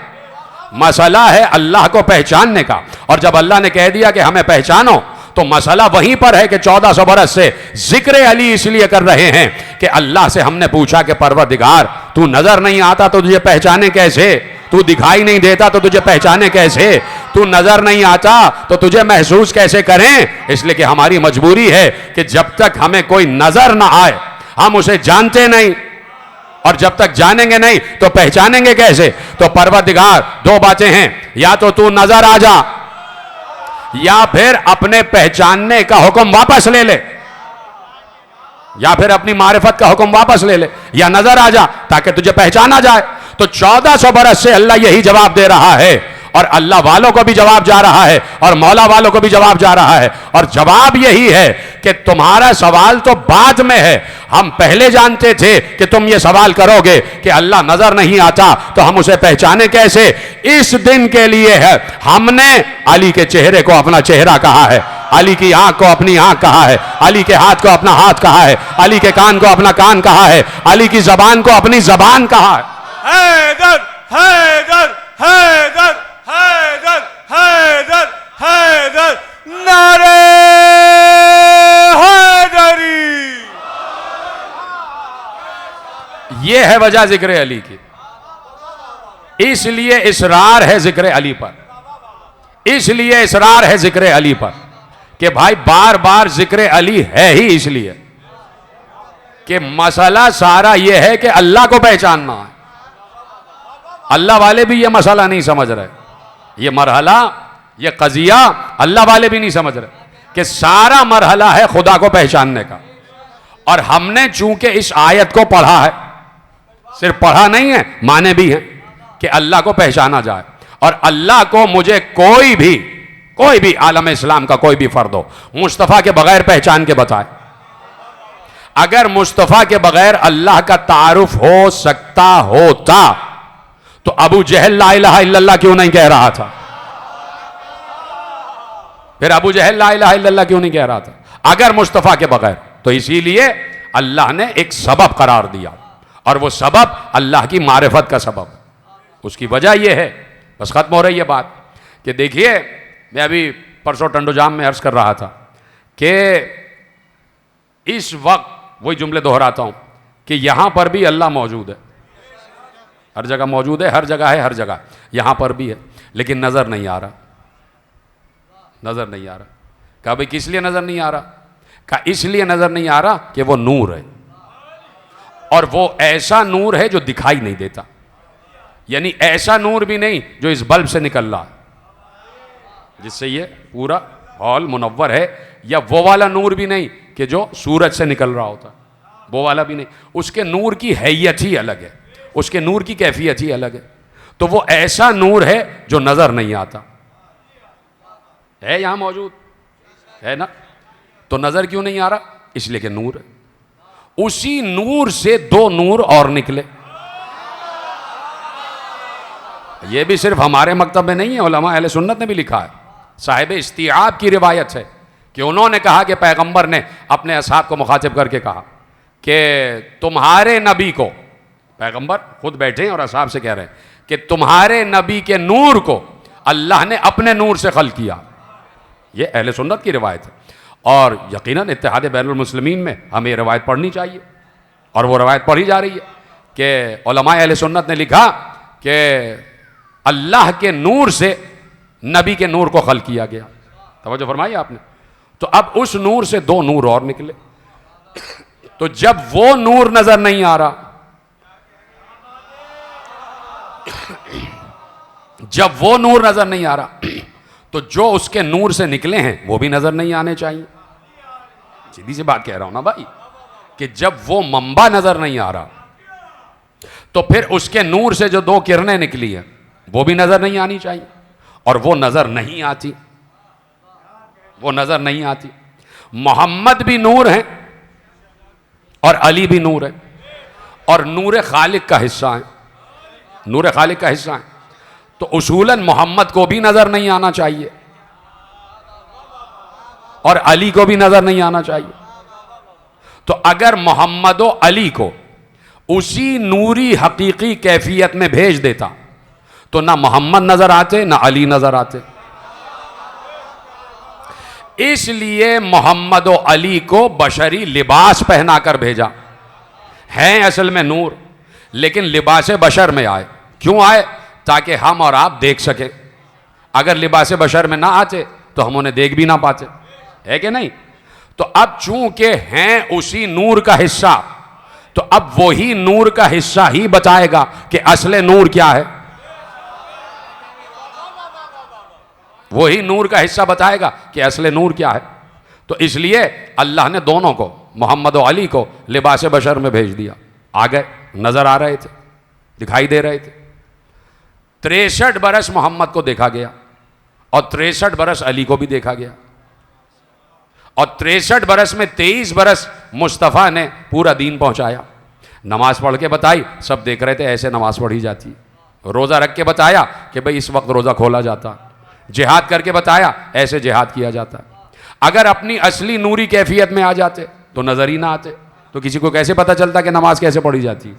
मसला है अल्लाह को पहचानने का। और जब अल्लाह ने कह दिया कि हमें पहचानो, तो मसला वहीं पर है कि 1400 बरस से जिक्र अली इसलिए कर रहे हैं कि अल्लाह से हमने पूछा कि परवरदिगार, तू नजर नहीं आता तो तुझे पहचाने कैसे, तू दिखाई नहीं देता तो तुझे पहचाने कैसे, तू नजर नहीं आता तो तुझे महसूस कैसे करें। इसलिए कि हमारी मजबूरी है कि जब तक हमें कोई नजर ना आए हम उसे जानते नहीं, और जब तक जानेंगे नहीं तो पहचानेंगे कैसे। तो परवरदिगार दो बातें हैं, या तो तू नजर आ जा, या फिर अपने पहचानने का हुक्म वापस ले ले, या फिर अपनी मारिफत का हुक्म वापस ले ले, या नजर आ जा ताकि तुझे पहचाना जाए। तो 1400 बरस से अल्लाह यही जवाब दे रहा है, और अल्लाह वालों को भी जवाब जा रहा है और मौला वालों को भी जवाब जा रहा है। और जवाब यही है कि तुम्हारा सवाल तो बाद में है, हम पहले जानते थे कि तुम ये सवाल करोगे कि अल्लाह नजर नहीं आता तो हम उसे पहचाने कैसे। इस दिन के लिए है हमने अली के चेहरे को अपना चेहरा कहा है, अली की आंख को अपनी आंख कहा है, अली के हाथ को अपना हाथ कहा है, अली के कान को अपना कान कहा है, अली की जबान को अपनी जबान कहा है। हैदर हैदर हैदर हैदर हैदर हैदर। नारे हैदरी। ये है वजह जिक्र अली की, इसलिए इसरार है जिक्र अली पर, इसलिए इसरार है जिक्र अली पर कि भाई बार बार जिक्र अली है ही इसलिए कि मसला सारा यह है कि अल्लाह को पहचानना है। अल्लाह वाले भी ये मसला नहीं समझ रहे, ये मरहला, ये कजिया अल्लाह वाले भी नहीं समझ रहे कि सारा मरहला है खुदा को पहचानने का। और हमने चूंकि इस आयत को पढ़ा है, सिर्फ पढ़ा नहीं है, माने भी हैं कि अल्लाह को पहचाना जाए। और अल्लाह को मुझे कोई भी आलम इस्लाम का कोई भी फर्द हो मुस्तफ़ा के बगैर पहचान के बताए। अगर मुस्तफ़ा के बगैर अल्लाह का तारुफ हो सकता होता तो अबू जहल ला इलाहा इल्लल्लाह क्यों नहीं कह रहा था? फिर अबू जहल ला इलाहा इल्लल्लाह क्यों नहीं कह रहा था अगर मुस्तफ़ा के बगैर? तो इसीलिए अल्लाह ने एक सबब करार दिया, और वो सबब अल्लाह की मारिफत का सबब है। उसकी वजह यह है, बस खत्म हो रही है बात, कि देखिए मैं अभी परसों टंडोजाम में अर्ज कर रहा था कि इस वक्त वही जुमले दोहराता हूं कि यहां पर भी अल्लाह मौजूद है, हर जगह मौजूद है, हर जगह है, हर जगह यहां पर भी है, लेकिन नजर नहीं आ रहा, नजर नहीं आ रहा। कहा भाई किस लिए नजर नहीं आ रहा? कहा इसलिए नजर नहीं आ रहा कि वो नूर है, और वो ऐसा नूर है जो दिखाई नहीं देता, यानी ऐसा नूर भी नहीं जो इस बल्ब से निकल रहा है जिससे ये पूरा हॉल मुनव्वर है, या वो वाला नूर भी नहीं कि जो सूरज से निकल रहा होता, वो वाला भी नहीं। उसके नूर की हैयत ही अलग है, उसके नूर की कैफियत ही अलग है। तो वो ऐसा नूर है जो नजर नहीं आता, है यहां मौजूद है ना, तो नजर क्यों नहीं आ रहा? इसलिए कि नूर है। उसी नूर से दो नूर और निकले। ये भी सिर्फ हमारे मकतब में नहीं है, उलमा अहले सुन्नत ने भी लिखा है। साहिब इस्तिआब की रिवायत है कि उन्होंने कहा कि पैगंबर ने अपने असहाब को मुखातिब करके कहा कि तुम्हारे नबी को, पैगंबर खुद बैठे हैं और असहाब से कह रहे हैं कि तुम्हारे नबी के नूर को अल्लाह ने अपने नूर से खल्क किया। ये अहले सुन्नत की रिवायत है, और यकीनन इत्तेहाद बैनुल मुस्लिमीन में हमें ये रिवायत पढ़नी चाहिए, और वो रिवायत पढ़ी जा रही है कि उलमा अहले सुन्नत ने लिखा कि अल्लाह के नूर से नबी के नूर को खल्क किया गया। तवज्जो फरमाई आपने। तो अब उस नूर से दो नूर और निकले। तो जब वो नूर नजर नहीं आ रहा, जब वो नूर नजर नहीं आ रहा, तो जो उसके नूर से निकले हैं वो भी नजर नहीं आने चाहिए। सीधी सी बात कह रहा हूं ना भाई, कि जब वो मंबा नजर नहीं आ रहा, तो फिर उसके नूर से जो दो किरणें निकली हैं वो भी नजर नहीं आनी चाहिए, और वो नजर नहीं आती, वो नजर नहीं आती। मोहम्मद भी नूर है और अली भी नूर है, और नूर खालिक का हिस्सा है, नूर खालिक का हिस्सा है। तो उसूलन मोहम्मद को भी नजर नहीं आना चाहिए और अली को भी नजर नहीं आना चाहिए। तो अगर मोहम्मद और अली को उसी नूरी हकीकी कैफियत में भेज देता तो ना मोहम्मद नजर आते ना अली नजर आते। इसलिए मोहम्मद और अली को बशरी लिबास पहनाकर भेजा। हैं असल में नूर, लेकिन लिबास बशर में आए। क्यों आए? ताकि हम और आप देख सकें। अगर लिबास बशर में ना आते तो हम उन्हें देख भी ना पाते, है कि नहीं? तो अब चूंकि हैं उसी नूर का हिस्सा, तो अब वही नूर का हिस्सा ही बताएगा कि असले नूर क्या है। वही नूर का हिस्सा बताएगा कि असले नूर क्या है। तो इसलिए अल्लाह ने दोनों को, मोहम्मद और अली को, लिबास बशर में भेज दिया। आ गए, नजर आ रहे थे, दिखाई दे रहे थे। 63 बरस मोहम्मद को देखा गया और 63 बरस अली को भी देखा गया, और 63 बरस में 23 बरस मुस्तफ़ा ने पूरा दीन पहुंचाया। नमाज पढ़ के बताई, सब देख रहे थे ऐसे नमाज पढ़ी जाती। रोज़ा रख के बताया कि भाई इस वक्त रोज़ा खोला जाता। जिहाद करके बताया, ऐसे जिहाद किया जाता। अगर अपनी असली नूरी कैफियत में आ जाते तो नजर ही ना आते, तो किसी को कैसे पता चलता कि नमाज कैसे पढ़ी जाती।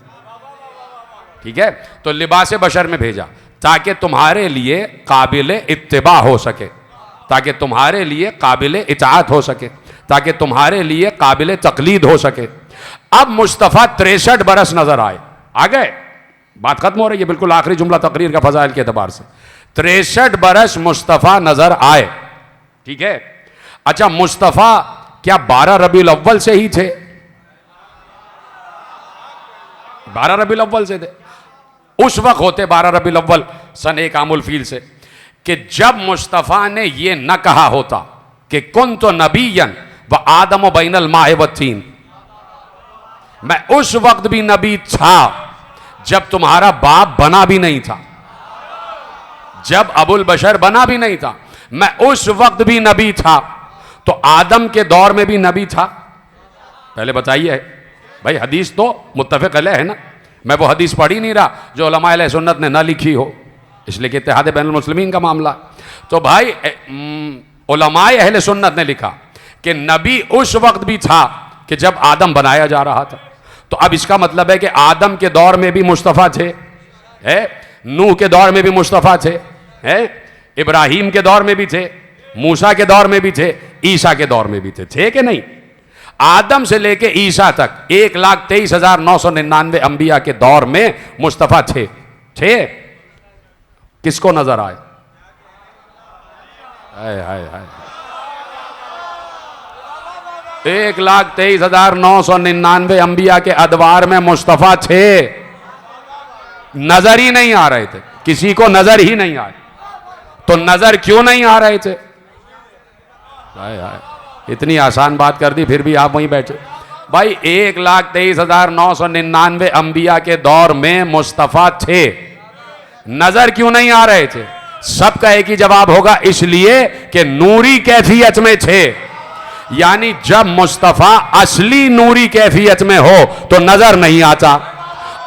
ठीक है, तो लिबास बशर में भेजा ताकि तुम्हारे लिए काबिल इत्तिबा हो सके, ताकि तुम्हारे लिए काबिल इताअत हो सके, ताकि तुम्हारे लिए काबिल तकलीद हो सके। अब मुस्तफ़ा 63 बरस नजर आए। आ गए, बात खत्म हो रही है, बिल्कुल आखिरी जुमला तकरीर का फजाइल के एतबार से। 63 बरस मुस्तफ़ा नजर आए। ठीक है, अच्छा मुस्तफ़ा क्या 12 रबीउल अव्वल से ही थे? 12 रबीउल अव्वल से थे। उस वक्त होते 12 रबीउल अव्वल सन 1 आमुल फील से, कि जब मुस्तफ़ा ने यह न कहा होता कि कुन तो नबीयन व आदम बैनल माए व तीन, मैं उस वक्त भी नबी था जब तुम्हारा बाप बना भी नहीं था, जब अबुल बशर बना भी नहीं था, मैं उस वक्त भी नबी था। तो आदम के दौर में भी नबी था? पहले बताइए भाई, हदीस तो मुत्तफ़िक़ अलैह है ना। मैं वो हदीस पढ़ ही नहीं रहा जो उलमाए अहले सुन्नत ने ना लिखी हो, इसलिए कि इत्तेहाद बैनुल मुस्लिमीन का मामला। तो भाई उलमाए अहले सुन्नत ने लिखा कि नबी उस वक्त भी था कि जब आदम बनाया जा रहा था। तो अब इसका मतलब है कि आदम के दौर में भी मुस्तफ़ा थे, है, नूह के दौर में भी मुस्तफ़ा थे, है, इब्राहीम के दौर में भी थे, मूसा के दौर में भी थे, ईसा के दौर में भी थे कि नहीं? आदम से लेके ईसा तक 1,23,999 अंबिया के दौर में मुस्तफ़ा थे। किसको नजर आए? हाय हाय हाय, 1,23,999 अंबिया के अदवार में मुस्तफ़ा थे, नजर ही नहीं आ रहे थे, किसी को नजर ही नहीं आए। तो नजर क्यों नहीं आ रहे थे? हाय हाय, इतनी आसान बात कर दी, फिर भी आप वहीं बैठे। भाई 1,23,999 अंबिया के दौर में मुस्तफ़ा थे, नजर क्यों नहीं आ रहे थे? सबका एक ही जवाब होगा, इसलिए कि नूरी कैफियत में थे। यानी जब मुस्तफ़ा असली नूरी कैफियत में हो तो नजर नहीं आता,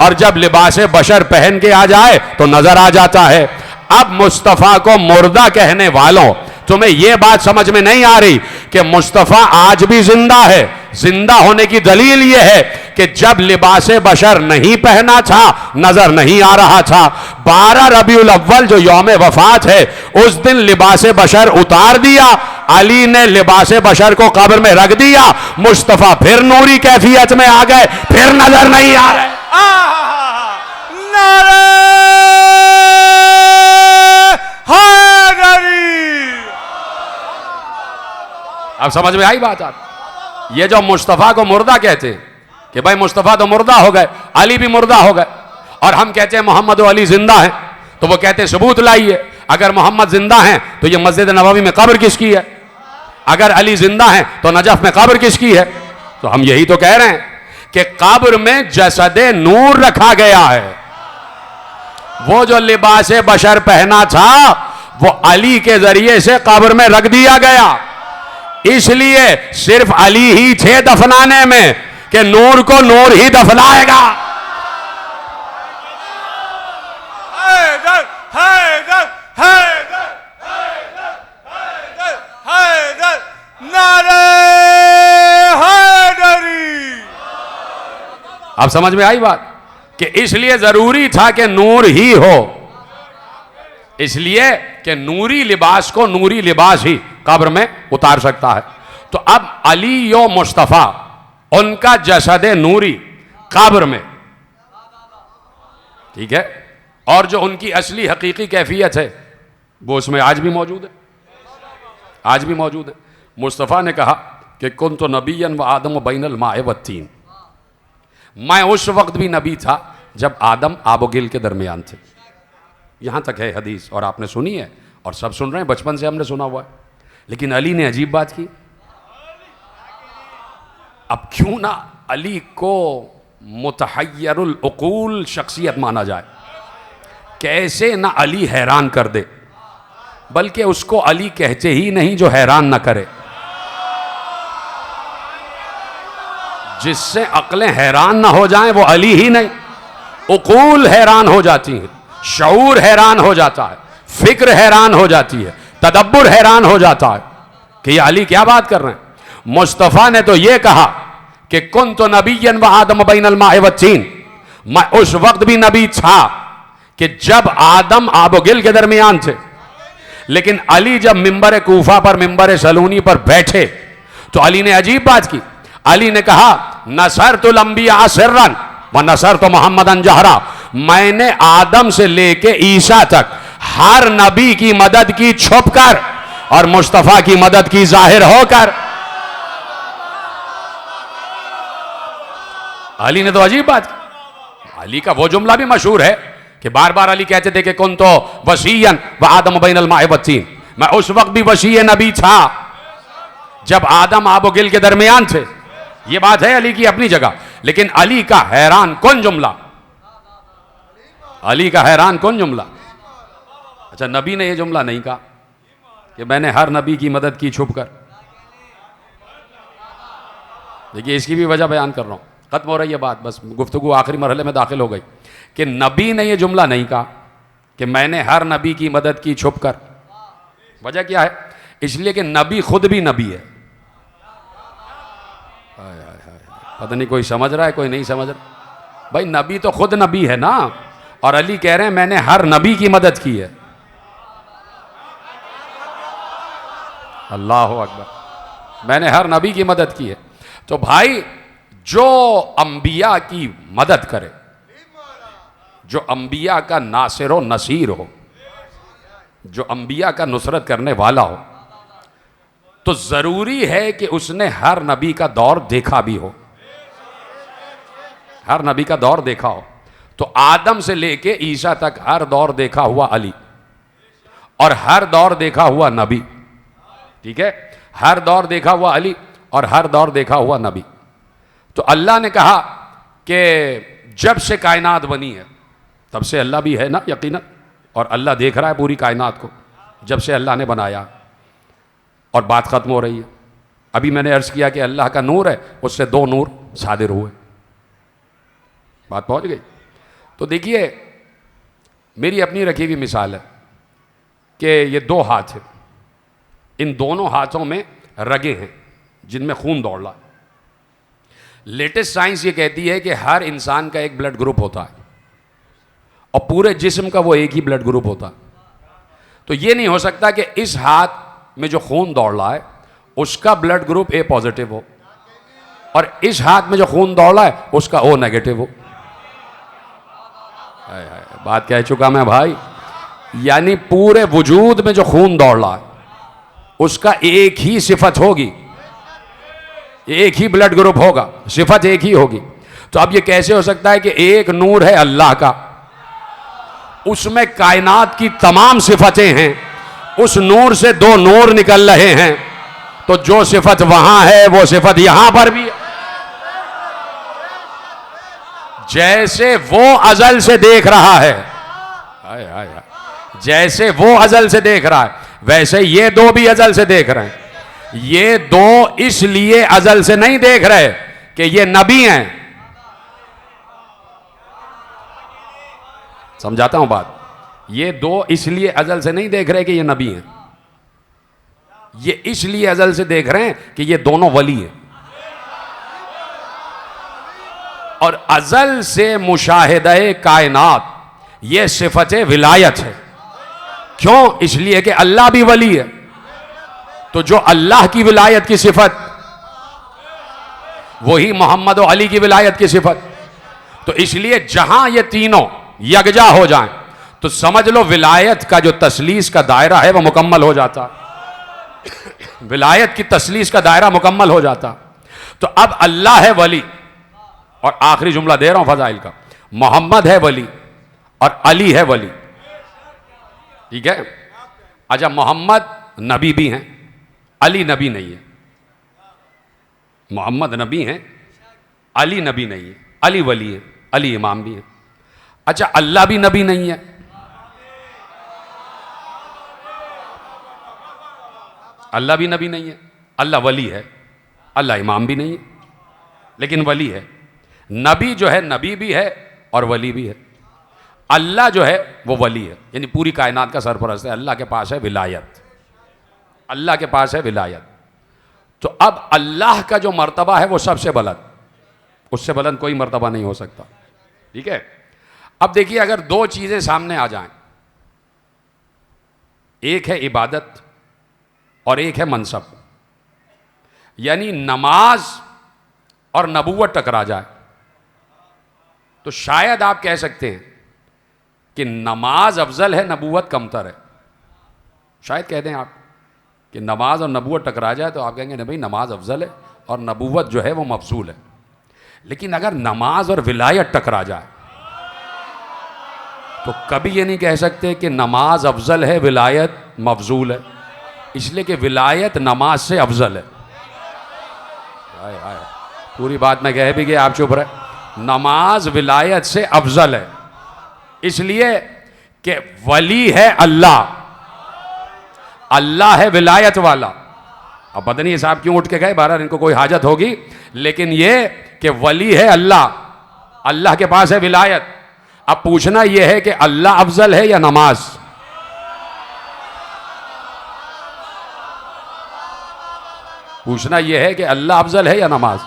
और जब लिबास बशर पहन के आ जाए तो नजर आ जाता है। अब मुस्तफ़ा को मुर्दा कहने वालों, तुम्हें यह बात समझ में नहीं आ रही कि मुस्तफ़ा आज भी जिंदा है। जिंदा होने की दलील यह है कि जब लिबास बशर नहीं पहना था नजर नहीं आ रहा था। 12 रबीउल अव्वल जो यौम वफात है, उस दिन लिबास बशर उतार दिया, अली ने लिबास बशर को कब्र में रख दिया, मुस्तफ़ा फिर नूरी कैफियत में आ गए, फिर नजर नहीं आ रहे। नारे हैदरी। अब समझ में आई बात? आप ये जो मुस्तफ़ा को मुर्दा कहते हैं कि भाई मुस्तफ़ा तो मुर्दा हो गए, अली भी मुर्दा हो गए, और हम कहते हैं मोहम्मद और अली जिंदा हैं, तो वो कहते हैं सबूत लाइए। अगर मोहम्मद जिंदा हैं तो ये मस्जिद नबवी में कब्र किसकी है? अगर अली जिंदा हैं तो नजफ में कब्र किसकी है? तो हम यही तो कह रहे हैं कि कब्र में जसदे नूर रखा गया है। वो जो लिबास बशर पहना था वो अली के जरिए से कब्र में रख दिया गया, इसलिए सिर्फ अली ही थे दफनाने में कि नूर को नूर ही दफनाएगा। हैदर हैदर हैदर हैदर हैदर हैदर, नारे हैदरी। अब समझ में आई बात कि इसलिए जरूरी था कि नूर ही हो, इसलिए कि नूरी लिबास को नूरी लिबास ही कब्र में उतार सकता है। तो अब अली यो मुस्तफ़ा, उनका जसद नूरी कब्र में, ठीक है, और जो उनकी असली हकीकी कैफियत है वो उसमें आज भी मौजूद है, आज भी मौजूद है। मुस्तफ़ा ने कहा कि कुन तो नबीयन व आदम बैनल माए व तीन, मैं उस वक्त भी नबी था जब आदम आबोगिल के दरमियान थे। यहां तक है हदीस, और आपने सुनी है और सब सुन रहे हैं, बचपन से हमने सुना हुआ है। लेकिन अली ने अजीब बात की। अब क्यों ना अली को मुतहय्यरुल उकूल शख्सियत माना जाए, कैसे ना अली हैरान कर दे, बल्कि उसको अली कहते ही नहीं जो हैरान ना करे। जिससे अक्लें हैरान ना हो जाएं वो अली ही नहीं, उकूल हैरान हो जाती हैं, शऊर हैरान हो जाता है, फिक्र हैरान हो जाती है, तदब्बुर हैरान हो जाता है कि ये अली क्या बात कर रहे हैं। मुस्तफ़ा ने तो ये कहा कि कुन तो नबीयन व आदम बैनल माए व तीन, मैं उस वक्त भी नबी था कि जब आदम आबोगिल के दरमियान थे। लेकिन अली जब मिंबर कूफा पर, मिंबर सलूनी पर बैठे तो अली ने अजीब बात की। अली ने कहा नसरतुल अंबिया सिर्रन व नसरतु मुहम्मदन जहरा, मैंने आदम से लेके ईसा तक हर नबी की मदद की छुप कर और मुस्तफ़ा की मदद की जाहिर होकर। अली ने तो अजीब बात की। अली का वो जुमला भी मशहूर है कि बार बार अली कहते थे कि कुन तो वसीयन व आदम बैनल माए व तीन, मैं उस वक्त भी वसीय नबी था जब आदम आबोगिल के दरमियान थे। ये बात है अली की अपनी जगह, लेकिन अली का हैरान कौन जुमला, अली का हैरान कौन जुमला। अच्छा, नबी ने यह जुमला नहीं कहा कि मैंने हर नबी की मदद की छुप कर। देखिए इसकी भी वजह बयान कर रहा हूं। ख़त्म हो रही है बात, बस गुफ्तगू आखिरी मरहले में दाखिल हो गई कि नबी ने ये जुमला नहीं कहा कि मैंने हर नबी की मदद की छुप कर। वजह क्या है? इसलिए कि नबी खुद भी नबी है। पता नहीं कोई समझ रहा है कोई नहीं समझ रहा। भाई नबी तो खुद नबी है ना, और अली कह रहे हैं मैंने हर नबी की मदद की है। अल्लाह अकबर, मैंने हर नबी की मदद की है। तो भाई जो अंबिया की मदद करे, जो अंबिया का नासिर व नसीर हो, जो अंबिया का नुसरत करने वाला हो, तो जरूरी है कि उसने हर नबी का दौर देखा भी हो, हर नबी का दौर देखा हो। तो आदम से लेके ईसा तक हर दौर देखा हुआ अली, और हर दौर देखा हुआ नबी। ठीक है, हर दौर देखा हुआ अली और हर दौर देखा हुआ नबी। तो अल्लाह ने कहा कि जब से कायनात बनी है तब से अल्लाह भी है ना यकीनन, और अल्लाह देख रहा है पूरी कायनात को जब से अल्लाह ने बनाया। और बात ख़त्म हो रही है। अभी मैंने अर्ज़ किया कि अल्लाह का नूर है, उससे दो नूर सादिर हुए। बात पहुंच गई। तो देखिए मेरी अपनी रखी हुई मिसाल है कि ये दो हाथ हैं, इन दोनों हाथों में रगें हैं जिनमें खून दौड़ रहा है। लेटेस्ट साइंस ये कहती है कि हर इंसान का एक ब्लड ग्रुप होता है और पूरे जिस्म का वो एक ही ब्लड ग्रुप होता है। तो ये नहीं हो सकता कि इस हाथ में जो खून दौड़ रहा है उसका ब्लड ग्रुप ए पॉजिटिव हो और इस हाथ में जो खून दौड़ रहा है उसका ओ नेगेटिव हो। बात कह चुका मैं भाई, यानी पूरे वजूद में जो खून दौड़ रहा है उसका एक ही सिफत होगी, एक ही ब्लड ग्रुप होगा, सिफत एक ही होगी। तो अब ये कैसे हो सकता है कि एक नूर है अल्लाह का, उसमें कायनात की तमाम सिफतें हैं, उस नूर से दो नूर निकल रहे हैं, तो जो सिफत वहां है वो सिफत यहां पर भी है। जैसे वो अजल से देख रहा है, जैसे वो अजल से देख रहा है, वैसे ये दो भी अजल से देख रहे हैं। ये दो इसलिए अजल से नहीं देख रहे कि ये नबी हैं। समझाता हूं बात। ये दो इसलिए अजल से नहीं देख रहे कि ये नबी हैं, ये इसलिए अजल से देख रहे हैं कि ये दोनों वली हैं। और अजल से मुशाहिदे कायनात ये सिफत विलायत है। क्यों? इसलिए कि अल्लाह भी वली है। तो जो अल्लाह की विलायत की सिफत वही मोहम्मद और अली की विलायत की सिफत। तो इसलिए जहां ये तीनों यकजा हो जाएं तो समझ लो विलायत का जो तसलीस का दायरा है वो मुकम्मल हो जाता, विलायत की तसलीस का दायरा मुकम्मल हो जाता। तो अब अल्लाह है वली, और आखिरी जुमला दे रहा हूं फजाइल का, मोहम्मद है वली और अली है वली। ठीक है? अच्छा, मोहम्मद नबी भी हैं, अली नबी नहीं है। मोहम्मद नबी हैं, अली नबी नहीं है। अली वली है, अली इमाम भी है। अच्छा, अल्लाह भी नबी नहीं है। अल्लाह भी नबी नहीं है, अल्लाह वली है, अल्लाह इमाम भी नहीं है, लेकिन वली है। नबी जो है नबी भी है और वली भी है। अल्लाह जो है वो वली है, यानी पूरी कायनात का सरपरस्त है। अल्लाह के पास है विलायत, अल्लाह के पास है विलायत। तो अब अल्लाह का जो मर्तबा है वो सबसे बुलंद, उससे बुलंद कोई मर्तबा नहीं हो सकता। ठीक है? अब देखिए, अगर दो चीजें सामने आ जाएं, एक है इबादत और एक है मनसब, यानी नमाज और नबूवत टकरा जाए, तो शायद आप कह सकते हैं कि नमाज अफजल है, नबूवत कमतर है। शायद कह दें आप कि नमाज और नबूवत टकरा जाए तो आप कहेंगे नहीं भाई, नमाज अफजल है और नबूवत जो है वो मफजूल है। लेकिन अगर नमाज और विलायत टकरा जाए तो कभी ये नहीं कह सकते कि नमाज अफजल है, विलायत मफजूल है, इसलिए कि विलायत नमाज से अफजल है। पूरी बात मैं कह भी गया, आप चुप रहे। नमाज विलायत से अफजल है, इसलिए कि वली है अल्लाह, अल्लाह है विलायत वाला। अब पता नहीं साहब क्यों उठ के गए, बहरहाल इनको कोई हाजत होगी, लेकिन ये कि वली है अल्लाह, अल्लाह के पास है विलायत। अब पूछना यह है कि अल्लाह अफजल है या नमाज? पूछना यह है कि अल्लाह अफजल है या नमाज?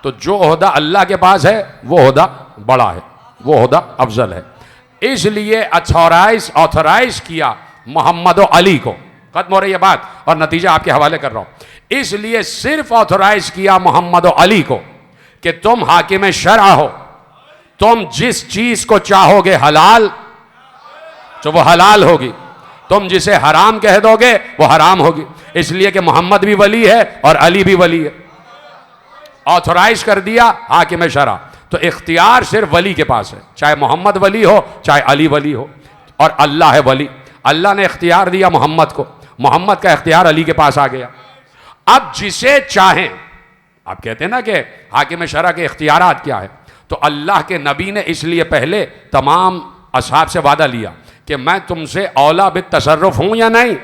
तो जो ओहदा अल्लाह के पास है वो ओहदा बड़ा है, वो ओहदा अफजल है। इसलिए ऑथराइज किया मोहम्मद और अली को। खत्म हो रही है बात और नतीजा आपके हवाले कर रहा हूं। इसलिए सिर्फ ऑथराइज किया मोहम्मद और अली को कि तुम हाकिम शरअ हो, तुम जिस चीज को चाहोगे हलाल तो वो हलाल होगी, तुम जिसे हराम कह दोगे वो हराम होगी। इसलिए कि मोहम्मद भी वली है और अली भी वली है। ऑथराइज कर दिया हाकिम शरअ, तो इख्तियार सिर्फ वली के पास है, चाहे मोहम्मद वली हो चाहे अली वली हो। और अल्लाह है वली, अल्लाह ने इख्तियार दिया मोहम्मद को, मोहम्मद का इख्तियार अली के पास आ गया। अब जिसे चाहें, आप कहते हैं ना कि हाकिम शरअ के इख्तियारात क्या है, तो अल्लाह के नबी ने इसलिए पहले तमाम असहाब से वादा लिया कि मैं तुमसे औला बित तसर्रुफ हूं या नहीं।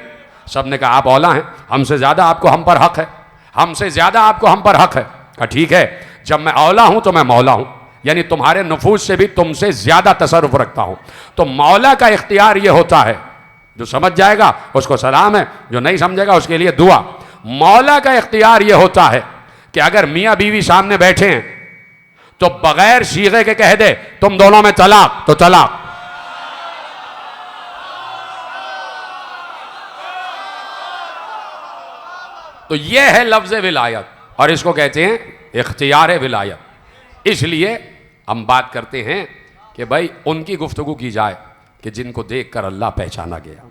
सब ने कहा आप औला हैं, हमसे ज्यादा आपको हम पर हक है, हमसे ज्यादा आपको हम पर हक है। कहा ठीक है, जब मैं औला हूं तो मैं मौला हूं, यानी तुम्हारे नफूस से भी तुमसे ज्यादा तसर्रुफ रखता हूं। तो मौला का इख्तियार यह होता है, जो समझ जाएगा उसको सलाम है, जो नहीं समझेगा उसके लिए दुआ। मौला का इख्तियार यह होता है कि अगर मियां बीवी सामने बैठे हैं तो बगैर सीगे के कह दे तुम दोनों में तलाक, तो तलाक। तो यह है लफ्ज विलायत और इसको कहते हैं इख्तियार विलायत। इसलिए हम बात करते हैं कि भाई उनकी गुफ्तगू की जाए कि जिनको देखकर अल्लाह पहचाना गया।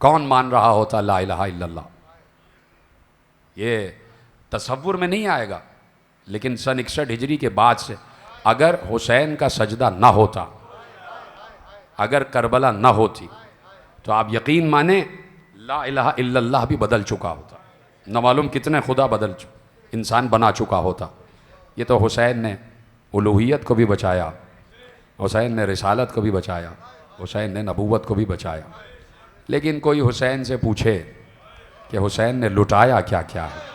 कौन मान रहा होता ला इलाहा इल्लल्लाह? ये तसव्वुर में नहीं आएगा। लेकिन सन 61 हिजरी के बाद से अगर हुसैन का सजदा ना होता, अगर करबला ना होती, तो आप यकीन माने ला इलाहा इल्लल्लाह भी बदल चुका होता, न मालूम कितने खुदा इंसान बना चुका होता। ये तो हुसैन ने उलूहियत को भी बचाया, हुसैन ने रिसालत को भी बचाया, हुसैन ने नबूवत को भी बचाया। लेकिन कोई हुसैन से पूछे कि हुसैन ने लुटाया क्या क्या है,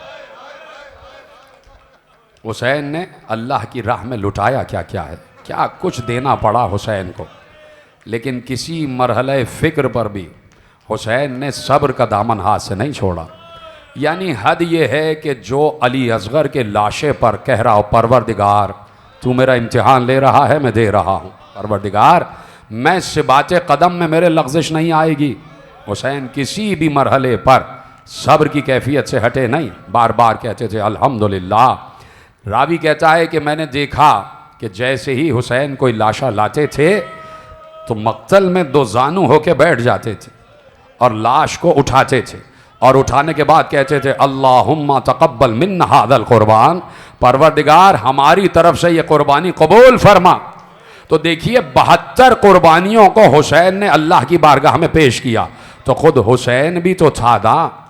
हुसैन ने अल्लाह की राह में लुटाया क्या क्या है, क्या कुछ देना पड़ा हुसैन को। लेकिन किसी मरहले फ़िक्र पर भी हुसैन ने सब्र का दामन हाथ से नहीं छोड़ा। यानी हद ये है कि जो अली असगर के लाशे पर कह रहा हो परवरदिगार तू मेरा इम्तिहान ले रहा है, मैं दे रहा हूँ, परवरदिगार मैं सिबाते कदम में मेरे लग़्ज़िश नहीं आएगी। हुसैन किसी भी मरहले पर सब्र की कैफियत से हटे नहीं, बार बार कहते थे अल्हम्दुलिल्लाह। रावी कहता है कि मैंने देखा कि जैसे ही हुसैन कोई लाशा लाते थे तो मक्तल में दो जानू होके बैठ जाते थे और लाश को उठाते थे, और उठाने के बाद कहते थे अल्लाहुम्मा तक़ब्बल मिन्ना हाज़ल क़ुरबान, परवरदिगार हमारी तरफ से ये कुर्बानी कबूल फरमा। तो देखिए 72 कुर्बानियों को हुसैन ने अल्लाह की बारगाह में पेश किया। तो खुद हुसैन भी तो था ना,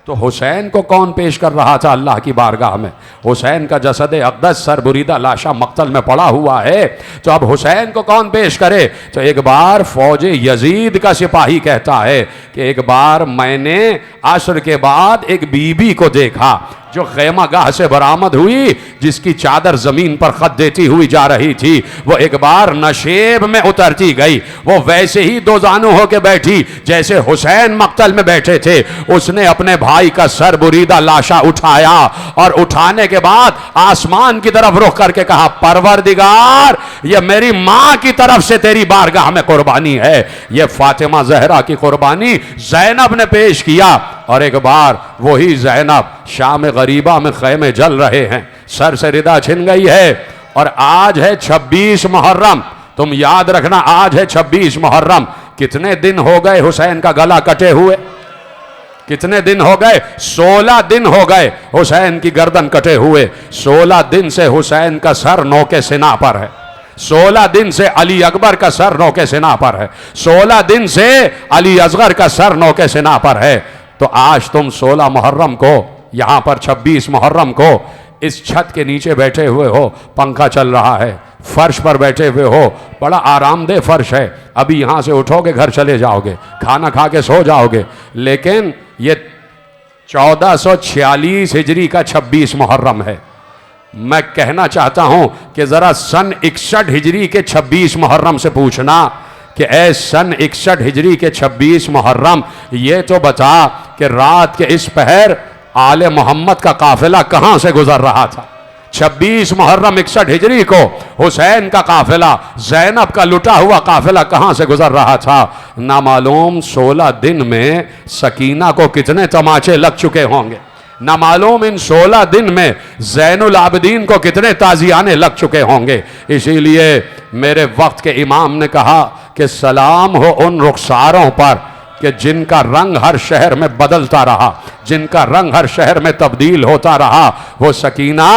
तो हुसैन को कौन पेश कर रहा था अल्लाह की बारगाह में? हुसैन का जसद अक़दस सर बुरीदा लाशा मक्तल में पड़ा हुआ है, तो अब हुसैन को कौन पेश करे? तो एक बार फौज यजीद का सिपाही कहता है कि एक बार मैंने असर के बाद एक बीबी को देखा जो खैमागाह से बरामद हुई, जिसकी चादर जमीन पर खत देती हुई जा रही थी। वो एक बार नशेब में उतरती गई, वो वैसे ही दो जानू होके बैठी जैसे हुसैन मक्तल में बैठे थे। उसने अपने भाई का सर बुरीदा लाशा उठाया और उठाने के बाद आसमान की तरफ रुख करके कहा परवरदिगार ये मेरी मां की तरफ से तेरी बारगाह में कुर्बानी है। ये फातिमा जहरा की कुर्बानी ज़ैनब ने पेश किया, और एक बार वही ज़ैनब शाम गरीबा में खैमे जल रहे हैं, सर से रिदा छिन गई है, और आज है 26 मुहर्रम। तुम याद रखना आज है 26 मुहर्रम। कितने दिन हो गए हुसैन का गला कटे हुए? कितने दिन हो गए? 16 दिन हो गए हुसैन की गर्दन कटे हुए। 16 दिन से हुसैन का सर नोके सिना पर है, 16 दिन से अली अकबर का सर नोके सिना पर है, 16 दिन से अली असगर का सर नोके सिना पर है। तो आज तुम 16 मुहर्रम को, यहाँ पर 26 मुहर्रम को इस छत के नीचे बैठे हुए हो, पंखा चल रहा है, फर्श पर बैठे हुए हो, बड़ा आरामदेह फर्श है, अभी यहाँ से उठोगे घर चले जाओगे, खाना खा के सो जाओगे। लेकिन ये 1446 हिजरी का 26 मुहर्रम है, मैं कहना चाहता हूं कि ज़रा सन 61 हिजरी के 26 मुहर्रम से पूछना कि ऐ सन 61 हिजरी के 26 मुहर्रम ये तो बता कि रात के इस पहर आले मोहम्मद का काफिला कहां से गुजर रहा था। 26 मुहर्रम 61 हिजरी को हुसैन का काफिला, ज़ैनब का लुटा हुआ काफिला कहां से गुजर रहा था। ना मालूम 16 दिन में सकीना को कितने तमाचे लग चुके होंगे, ना मालूम इन 16 दिन में ज़ैनुल आबिदीन को कितने ताजियाने लग चुके होंगे। इसीलिए मेरे वक्त के इमाम ने कहा कि सलाम हो उन रुखसारों पर कि जिनका रंग हर शहर में बदलता रहा, जिनका रंग हर शहर में तब्दील होता रहा। वो सकीना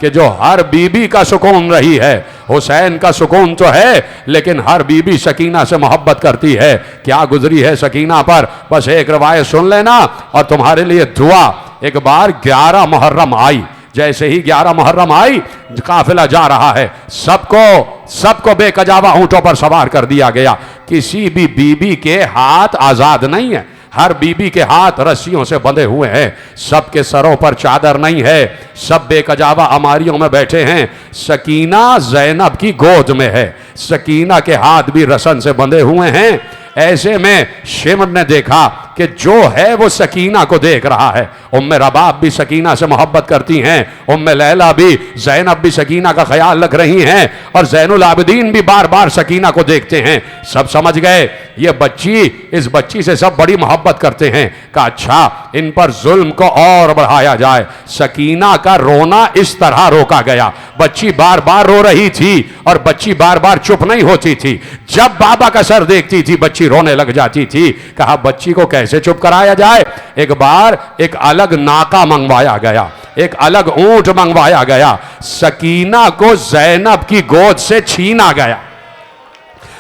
कि जो हर बीबी का सुकून रही है। हुसैन का सुकून तो है लेकिन हर बीबी सकीना से मोहब्बत करती है। क्या गुजरी है सकीना पर, बस एक रवायत सुन लेना और तुम्हारे लिए दुआ। एक बार 11 मुहर्रम आई, जैसे ही 11 मुहर्रम आई काफिला जा रहा है, सबको बेकजावा ऊंटों पर सवार कर दिया गया। किसी भी बीबी के हाथ आजाद नहीं है, हर बीबी के हाथ रस्सियों से बंधे हुए हैं, सबके सरों पर चादर नहीं है, सब बेकजावा अमारियों में बैठे हैं। सकीना ज़ैनब की गोद में है, सकीना के हाथ भी रसन से बंधे हुए हैं। ऐसे में शिमर ने देखा कि जो है वो सकीना को देख रहा है। उम्मे रबाब भी सकीना से मोहब्बत करती हैं, उम्मे लैला भी, ज़ैनब भी सकीना का ख्याल रख रही हैं और ज़ैनुल आबिदीन भी बार बार सकीना को देखते हैं। सब समझ गए ये बच्ची, इस बच्ची से सब बड़ी मोहब्बत करते हैं। कहा अच्छा इन पर जुल्म को और बढ़ाया जाए। सकीना का रोना इस तरह रोका गया, बच्ची बार बार रो रही थी और बच्ची बार बार चुप नहीं होती थी। जब बाबा का सर देखती थी बच्ची रोने लग जाती थी। कहा बच्ची को कैसे चुप कराया जाए। एक बार एक अलग नाका मंगवाया गया, एक अलग ऊंट मंगवाया गया। सकीना को ज़ैनब की गोद से छीना गया,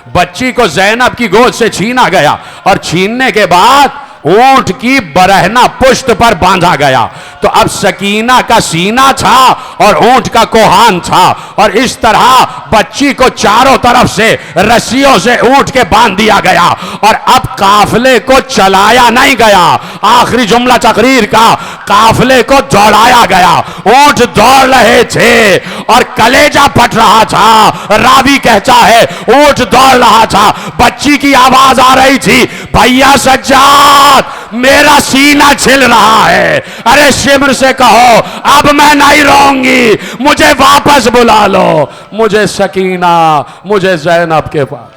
बच्ची को ज़ैनब की गोद से छीना गया और छीनने के बाद ऊंट की बरहना पुष्ट पर बांधा गया। तो अब सकीना का सीना था और ऊंट का कोहान था और इस तरह बच्ची को चारों तरफ से रस्सियों से ऊंट के बांध दिया गया और अब काफिले को चलाया नहीं गया। आखिरी जुमला तकरीर का, काफिले को दौड़ाया गया। ऊंट दौड़ रहे थे और कलेजा फट रहा था। रावी कहता है ऊंट दौड़ रहा था, बच्ची की आवाज आ रही थी, भैया सज्जाद मेरा सीना छिल रहा है। अरे शिमर से कहो अब मैं नहीं रहूंगी, मुझे वापस बुला लो, मुझे सकीना, मुझे ज़ैनब के पास।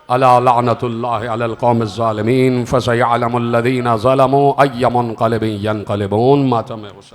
अला लानतुल्लाहि अलल कौमिज़ ज़ालिमीन फसयअलमुल्लज़ीना ज़लमू अय्य मुनक़लिबिन यनक़लिबून। मातम हुसैन।